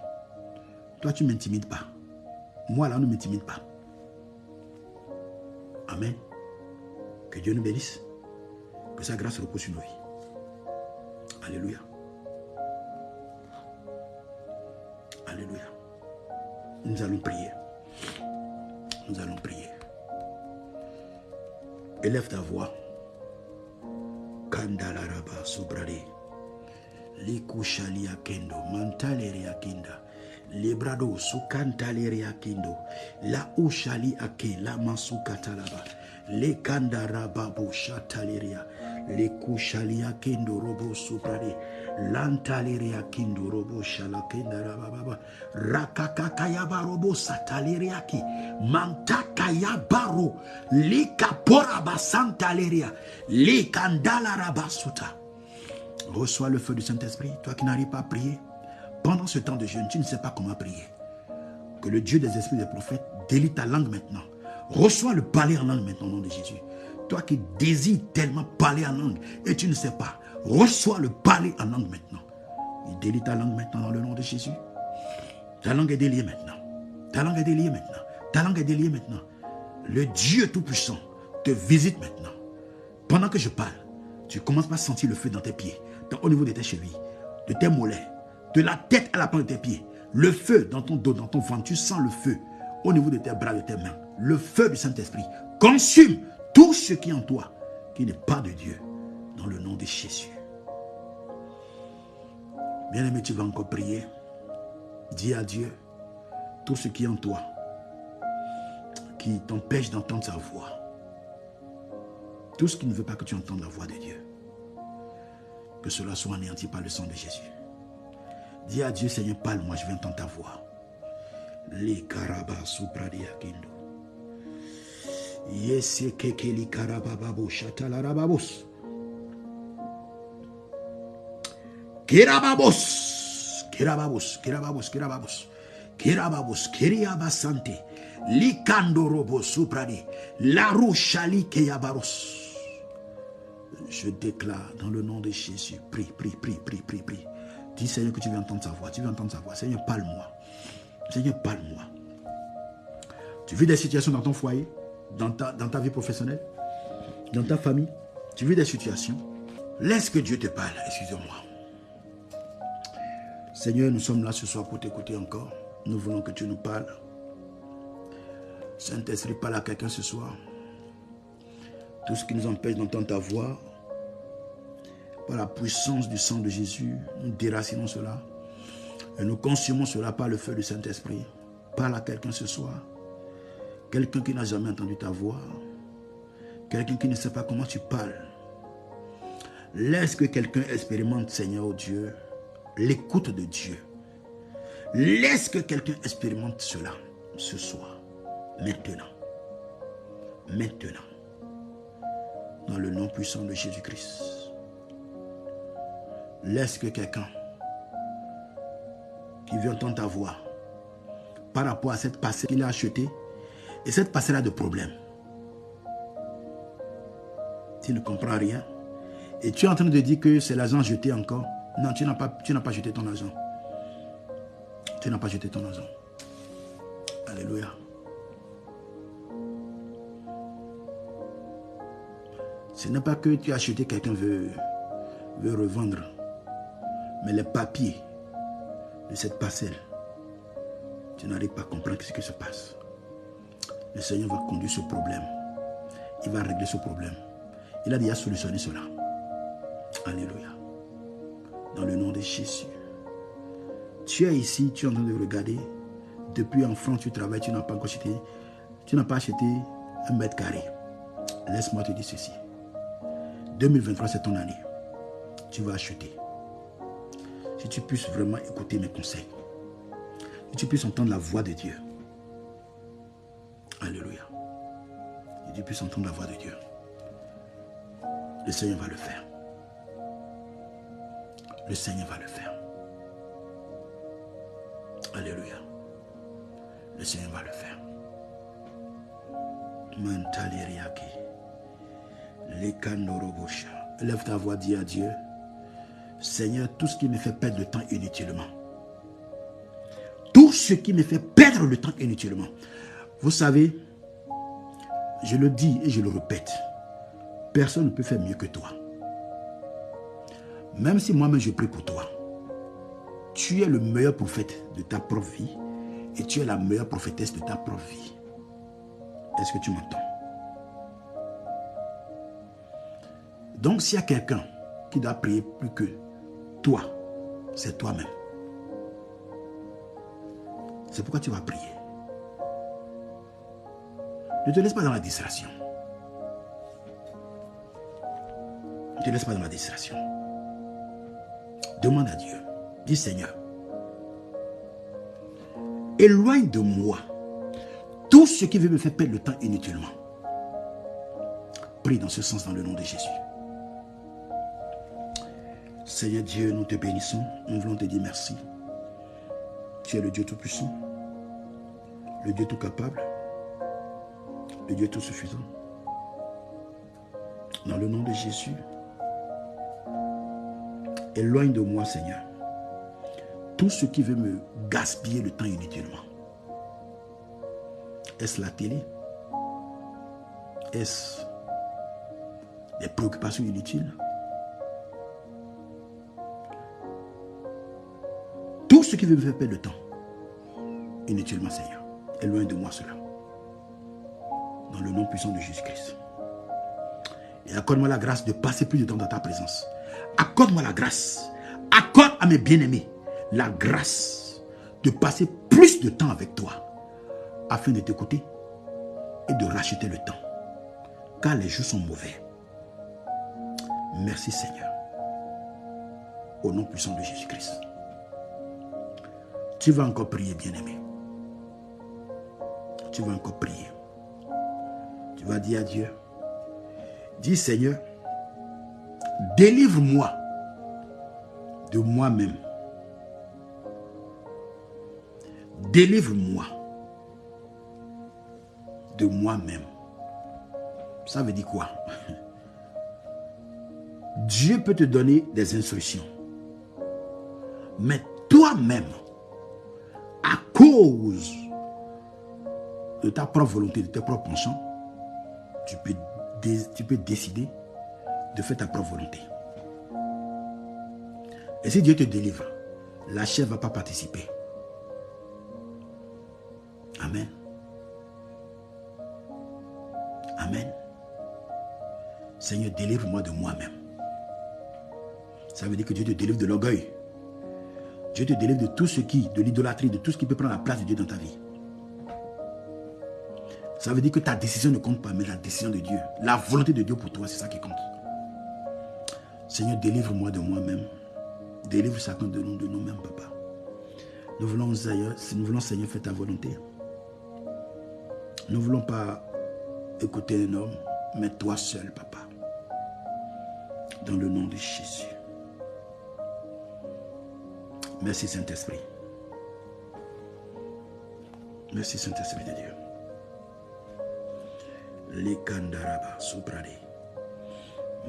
Toi, tu ne m'intimides pas. Moi, là, ne m'intimide pas. Amen. Que Dieu nous bénisse. Que sa grâce repose sur nos vies. Alléluia. Alléluia. Nous allons prier. Nous allons prier. Élève ta voix. Kandalaraba sobrade. Likushali akendo. Mantaleri akinda. Lebrado sukantaleri akindo. La ushali ake. La masukatalaba. Le kandarababo shataleria. Le kushali akendo robo sobrade. Lantaleri akindo robo shalakenda rababa. Rakakakayaba robo sataleri aki. Mantakayabaro. Likaporaba santaleria. Likandalarabasuta. Reçois le feu du Saint-Esprit, toi qui n'arrives pas à prier. Pendant ce temps de jeûne, tu ne sais pas comment prier. Que le Dieu des esprits des prophètes délie ta langue maintenant. Reçois le parler en langue maintenant au nom de Jésus. Toi qui désires tellement parler en langue et tu ne sais pas, reçois le parler en langue maintenant. Il délie ta langue maintenant dans le nom de Jésus. Ta langue est déliée maintenant. Ta langue est déliée maintenant. Ta langue est déliée maintenant. Le Dieu Tout-Puissant te visite maintenant. Pendant que je parle, tu commences par sentir le feu dans tes pieds, au niveau de tes chevilles, de tes mollets, de la tête à la pointe de tes pieds. Le feu dans ton dos, dans ton ventre, tu sens le feu au niveau de tes bras, de tes mains. Le feu du Saint-Esprit consume tout ce qui est en toi, qui n'est pas de Dieu, dans le nom de Jésus. Bien-aimé, tu vas encore prier. Dis à Dieu tout ce qui est en toi, qui t'empêche d'entendre sa voix. Tout ce qui ne veut pas que tu entendes la voix de Dieu. Que cela soit anéanti par le sang de Jésus. Dis à Dieu, Seigneur, parle-moi, je vais entendre ta voix. Les karabas supradia kindo. Yese kekeli karabababo shatalarababos. Kirababos. Kirababos. Kirababos. Kirababos. Kirababos. Kiriabasante. Likandorobo supradi. Larouchali keyabaros. Je déclare dans le nom de Jésus. Prie, prie, prie, prie, prie, prie. Dis Seigneur que tu veux entendre sa voix. Tu veux entendre sa voix. Seigneur, parle-moi. Seigneur, parle-moi. Tu vis des situations dans ton foyer, dans ta vie professionnelle, dans ta famille. Tu vis des situations. Laisse que Dieu te parle. Excusez-moi. Seigneur, nous sommes là ce soir pour t'écouter encore. Nous voulons que tu nous parles. Saint-Esprit, parle à quelqu'un ce soir. Tout ce qui nous empêche d'entendre ta voix, par la puissance du sang de Jésus, nous déracinons cela et nous consumons cela par le feu du Saint-Esprit. Parle à quelqu'un ce soir. Quelqu'un qui n'a jamais entendu ta voix. Quelqu'un qui ne sait pas comment tu parles. Laisse que quelqu'un expérimente, Seigneur Dieu, l'écoute de Dieu. Laisse que quelqu'un expérimente cela ce soir. Maintenant. Maintenant. Dans le nom puissant de Jésus-Christ. Laisse que quelqu'un qui veut entendre ta voix par rapport à cette parcelle qu'il a achetée et cette parcelle a de problèmes. Tu ne comprends rien et tu es en train de dire que c'est l'argent jeté encore. Non, tu n'as pas jeté ton argent. Tu n'as pas jeté ton argent. Alléluia. Ce n'est pas que tu as acheté, quelqu'un veut revendre. Mais les papiers de cette parcelle, tu n'arrives pas à comprendre ce qui se passe. Le Seigneur va conduire ce problème. Il va régler ce problème. Il a déjà solutionné cela. Alléluia. Dans le nom de Jésus. Tu es ici, tu es en train de regarder. Depuis enfant, tu travailles, tu n'as pas encore acheté. Tu n'as pas acheté 1 mètre carré. Laisse-moi te dire ceci. 2023, c'est ton année. Tu vas acheter. Si tu puisses vraiment écouter mes conseils. Si tu puisses entendre la voix de Dieu. Alléluia. Si tu puisses entendre la voix de Dieu. Le Seigneur va le faire. Le Seigneur va le faire. Alléluia. Le Seigneur va le faire. Lève ta voix, dis à Dieu. Seigneur, tout ce qui me fait perdre le temps inutilement. Tout ce qui me fait perdre le temps inutilement. Vous savez, je le dis et je le répète, personne ne peut faire mieux que toi. Même si moi-même je prie pour toi, tu es le meilleur prophète de ta propre vie et tu es la meilleure prophétesse de ta propre vie. Est-ce que tu m'entends? Donc s'il y a quelqu'un qui doit prier plus que toi, c'est toi-même. C'est pourquoi tu vas prier. Ne te laisse pas dans la distraction. Ne te laisse pas dans la distraction. Demande à Dieu. Dis Seigneur, éloigne de moi tout ce qui veut me faire perdre le temps inutilement. Prie dans ce sens dans le nom de Jésus. Seigneur Dieu, nous te bénissons. Nous voulons te dire merci. Tu es le Dieu Tout-Puissant, le Dieu Tout-Capable, le Dieu Tout-Suffisant. Dans le nom de Jésus, éloigne de moi, Seigneur, tout ce qui veut me gaspiller le temps inutilement. Est-ce la télé? Est-ce des préoccupations inutiles? Tout ce qui veut me faire perdre le temps inutilement, Seigneur, éloigne de moi cela. Dans le nom puissant de Jésus-Christ. Et accorde-moi la grâce de passer plus de temps dans ta présence. Accorde-moi la grâce. Accorde à mes bien-aimés la grâce de passer plus de temps avec toi afin de t'écouter et de racheter le temps. Car les jours sont mauvais. Merci Seigneur. Au nom puissant de Jésus-Christ. Tu vas encore prier, bien-aimé. Tu vas encore prier. Tu vas dire à Dieu. Dis Seigneur, délivre-moi de moi-même. Délivre-moi de moi-même. Ça veut dire quoi? Dieu peut te donner des instructions. Mais toi-même, à cause de ta propre volonté, de tes propres penchants, tu peux décider de faire ta propre volonté. Et si Dieu te délivre, la chair ne va pas participer. Amen. Amen. Seigneur, délivre-moi de moi-même. Ça veut dire que Dieu te délivre de l'orgueil. Dieu te délivre de tout ce qui, de l'idolâtrie, de tout ce qui peut prendre la place de Dieu dans ta vie. Ça veut dire que ta décision ne compte pas, mais la décision de Dieu. La volonté de Dieu pour toi, c'est ça qui compte. Seigneur, délivre-moi de moi-même. Délivre chacun de nous-mêmes, Papa. Nous voulons, Seigneur, faire ta volonté. Nous ne voulons pas écouter un homme, mais toi seul, Papa. Dans le nom de Jésus. Merci, Saint-Esprit. Merci, Saint-Esprit de Dieu. Les kandaraba soprade.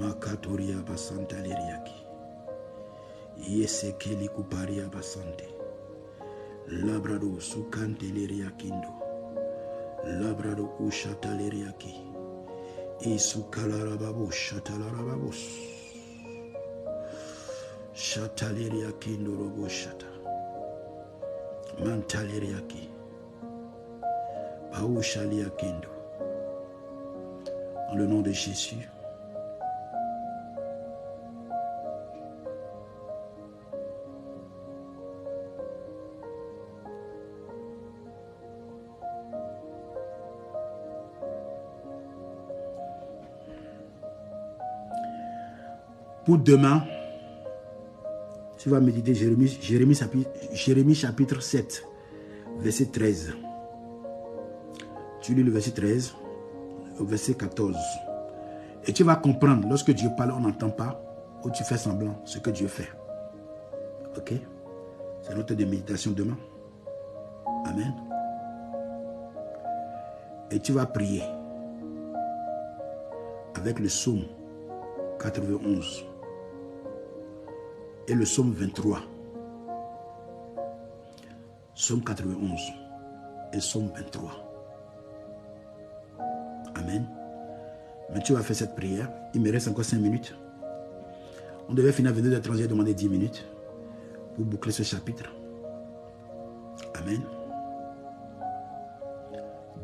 Makatoria basanta liriaki. Yesekeli kuparia basante. Labrado sukante liriakindo. Labrado ushata liriaki. Isukalarababo shatalarababos. Shataliriakindo robo shata. Mantaliriaki. Paushaliakindo. Dans le nom de Jésus. Pour demain, tu vas méditer Jérémie chapitre 7, verset 13. Tu lis le verset 13 au verset 14. Et tu vas comprendre, lorsque Dieu parle, on n'entend pas, ou tu fais semblant, ce que Dieu fait. Ok? C'est notre de méditation demain. Amen. Et tu vas prier avec le psaume 91. et le psaume 23. Psaume 91 et psaume 23. Amen. Mais tu vas faire cette prière. Il me reste encore 5 minutes. On devait finir à 22h30, j'ai demandé 10 minutes pour boucler ce chapitre. Amen.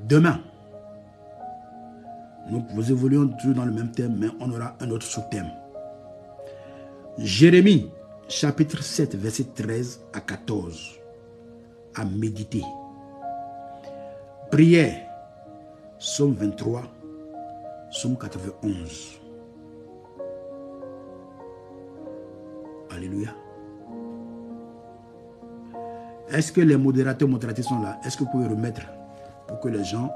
Demain, nous évoluons toujours dans le même thème, mais on aura un autre sous-thème. Jérémie, chapitre 7, verset 13 à 14. À méditer. Prière, psaume 23, psaume 91. Alléluia. Est-ce que les modérateurs sont là? Est-ce que vous pouvez remettre pour que les gens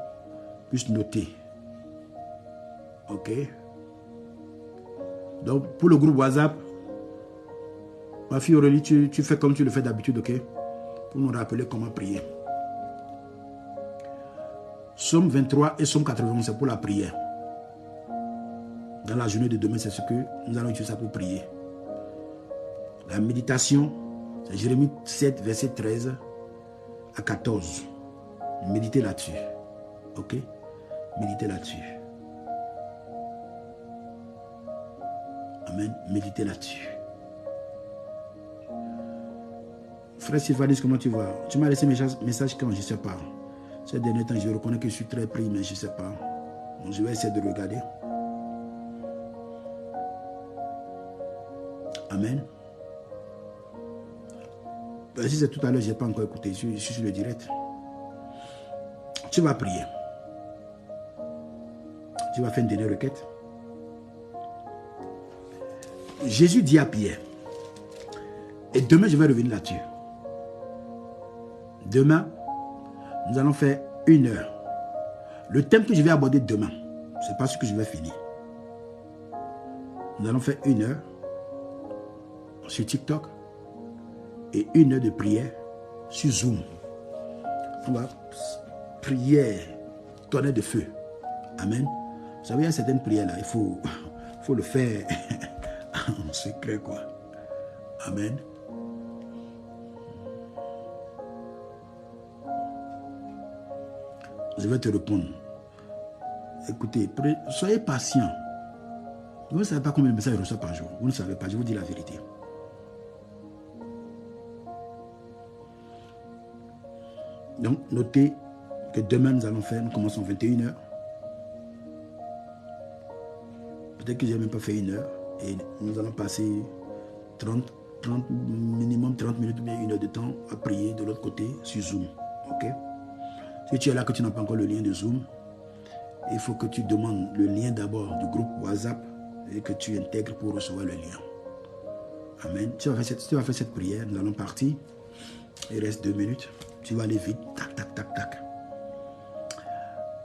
puissent noter? Ok. Donc, pour le groupe WhatsApp, ma fille Aurélie, tu fais comme tu le fais d'habitude, ok? Pour nous rappeler comment prier. Psaume 23 et Psaume 91, c'est pour la prière. Dans la journée de demain, c'est ce que nous allons utiliser ça pour prier. La méditation, c'est Jérémie 7, verset 13 à 14. Méditez là-dessus. Ok? Méditez là-dessus. Amen. Méditez là-dessus. Frère Sylvanus, comment tu vas? Tu m'as laissé un message quand? Je ne sais pas. Ces derniers temps, je reconnais que je suis très pris, mais je ne sais pas. Bon, je vais essayer de regarder. Amen. Si c'est tout à l'heure, je n'ai pas encore écouté. Je suis sur le direct. Tu vas prier. Tu vas faire une dernière requête. Jésus dit à Pierre, et demain je vais revenir là-dessus. Demain, nous allons faire 1 heure. Le thème que je vais aborder demain, ce n'est pas ce que je vais finir. Nous allons faire 1 heure sur TikTok et 1 heure de prière sur Zoom. On va prier, tonnerre de feu. Amen. Vous savez, il y a certaines prières là, il faut le faire en secret, quoi. Amen. Je vais te répondre. Écoutez, soyez patient. Vous ne savez pas combien de messages je reçois par jour. Vous ne savez pas, je vous dis la vérité. Donc, notez que demain, nous commençons 21h. Peut-être que je n'ai même pas fait 1 heure. Et nous allons passer minimum 30 minutes ou bien 1 heure de temps à prier de l'autre côté sur Zoom. Ok? Si tu es là que tu n'as pas encore le lien de Zoom, il faut que tu demandes le lien d'abord du groupe WhatsApp et que tu intègres pour recevoir le lien. Amen. Tu vas faire cette prière, nous allons partir. Il reste 2 minutes. Tu vas aller vite. Tac, tac, tac, tac.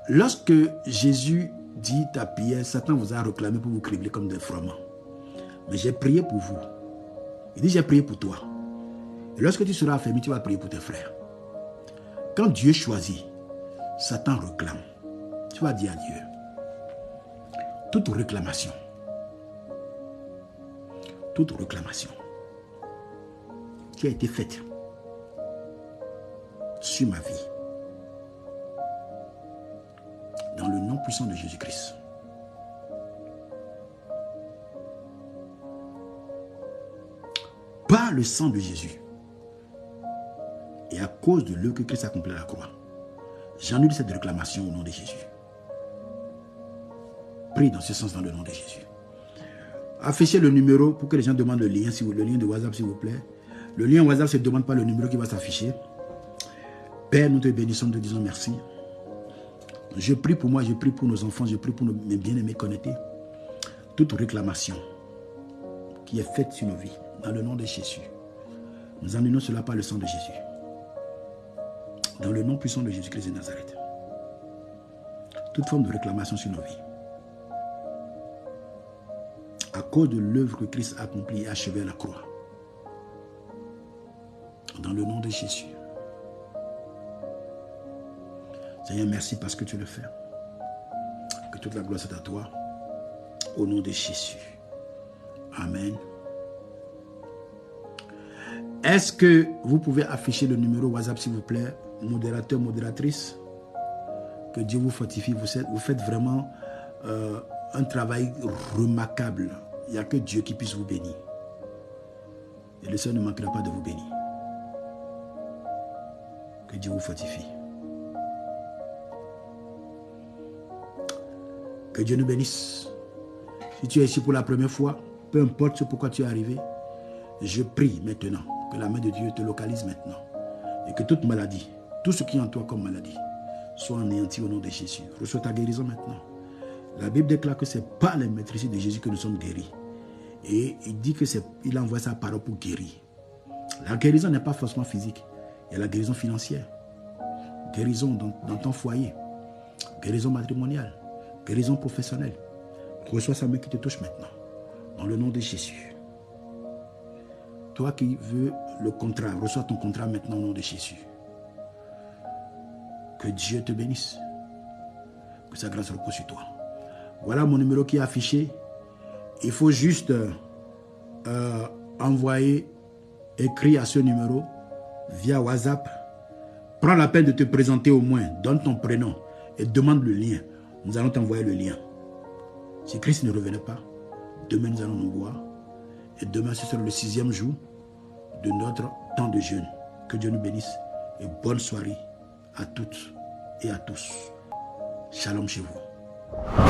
Lorsque Jésus dit à Pierre, Satan vous a réclamé pour vous cribler comme des froment. Mais j'ai prié pour vous. Il dit, j'ai prié pour toi. Et lorsque tu seras affermi, tu vas prier pour tes frères. Quand Dieu choisit, Satan réclame. Tu vas dire à Dieu, toute réclamation qui a été faite sur ma vie, dans le nom puissant de Jésus-Christ, par le sang de Jésus et à cause de l'œuvre que Christ a accompli à la croix, j'annule cette réclamation au nom de Jésus. Prie dans ce sens dans le nom de Jésus. Affichez le numéro pour que les gens demandent le lien de WhatsApp, s'il vous plaît. Le lien WhatsApp ne se demande pas le numéro qui va s'afficher. Père, nous te bénissons, nous te disons merci. Je prie pour moi, je prie pour nos enfants, je prie pour mes bien-aimés connectés. Toute réclamation qui est faite sur nos vies, dans le nom de Jésus, nous annulons cela par le sang de Jésus. Dans le nom puissant de Jésus-Christ de Nazareth. Toute forme de réclamation sur nos vies. À cause de l'œuvre que Christ a accomplie et achevée à la croix. Dans le nom de Jésus. Seigneur, merci parce que tu le fais. Que toute la gloire soit à toi. Au nom de Jésus. Amen. Est-ce que vous pouvez afficher le numéro WhatsApp, s'il vous plaît, modérateur, modératrice? Que Dieu vous fortifie. Vous faites vraiment un travail remarquable. Il n'y a que Dieu qui puisse vous bénir. Et le Seigneur ne manquera pas de vous bénir. Que Dieu vous fortifie. Que Dieu nous bénisse. Si tu es ici pour la première fois, peu importe ce pourquoi tu es arrivé, je prie maintenant que la main de Dieu te localise maintenant. Et que toute maladie, tout ce qui est en toi comme maladie, soit anéanti au nom de Jésus. Reçois ta guérison maintenant. La Bible déclare que ce n'est pas les maîtrises de Jésus que nous sommes guéris. Et il dit qu'il envoie sa parole pour guérir. La guérison n'est pas forcément physique. Il y a la guérison financière. Guérison dans ton foyer. Guérison matrimoniale. Guérison professionnelle. Reçois sa main qui te touche maintenant. Dans le nom de Jésus. Toi qui veux le contrat, reçois ton contrat maintenant au nom de Jésus. Que Dieu te bénisse. Que sa grâce repose sur toi. Voilà mon numéro qui est affiché. Il faut juste envoyer, écrire à ce numéro via WhatsApp. Prends la peine de te présenter au moins. Donne ton prénom et demande le lien. Nous allons t'envoyer le lien. Si Christ ne revenait pas, demain nous allons nous voir. Et demain ce sera le 6e jour de notre temps de jeûne. Que Dieu nous bénisse et bonne soirée à toutes et à tous. Shalom chez vous.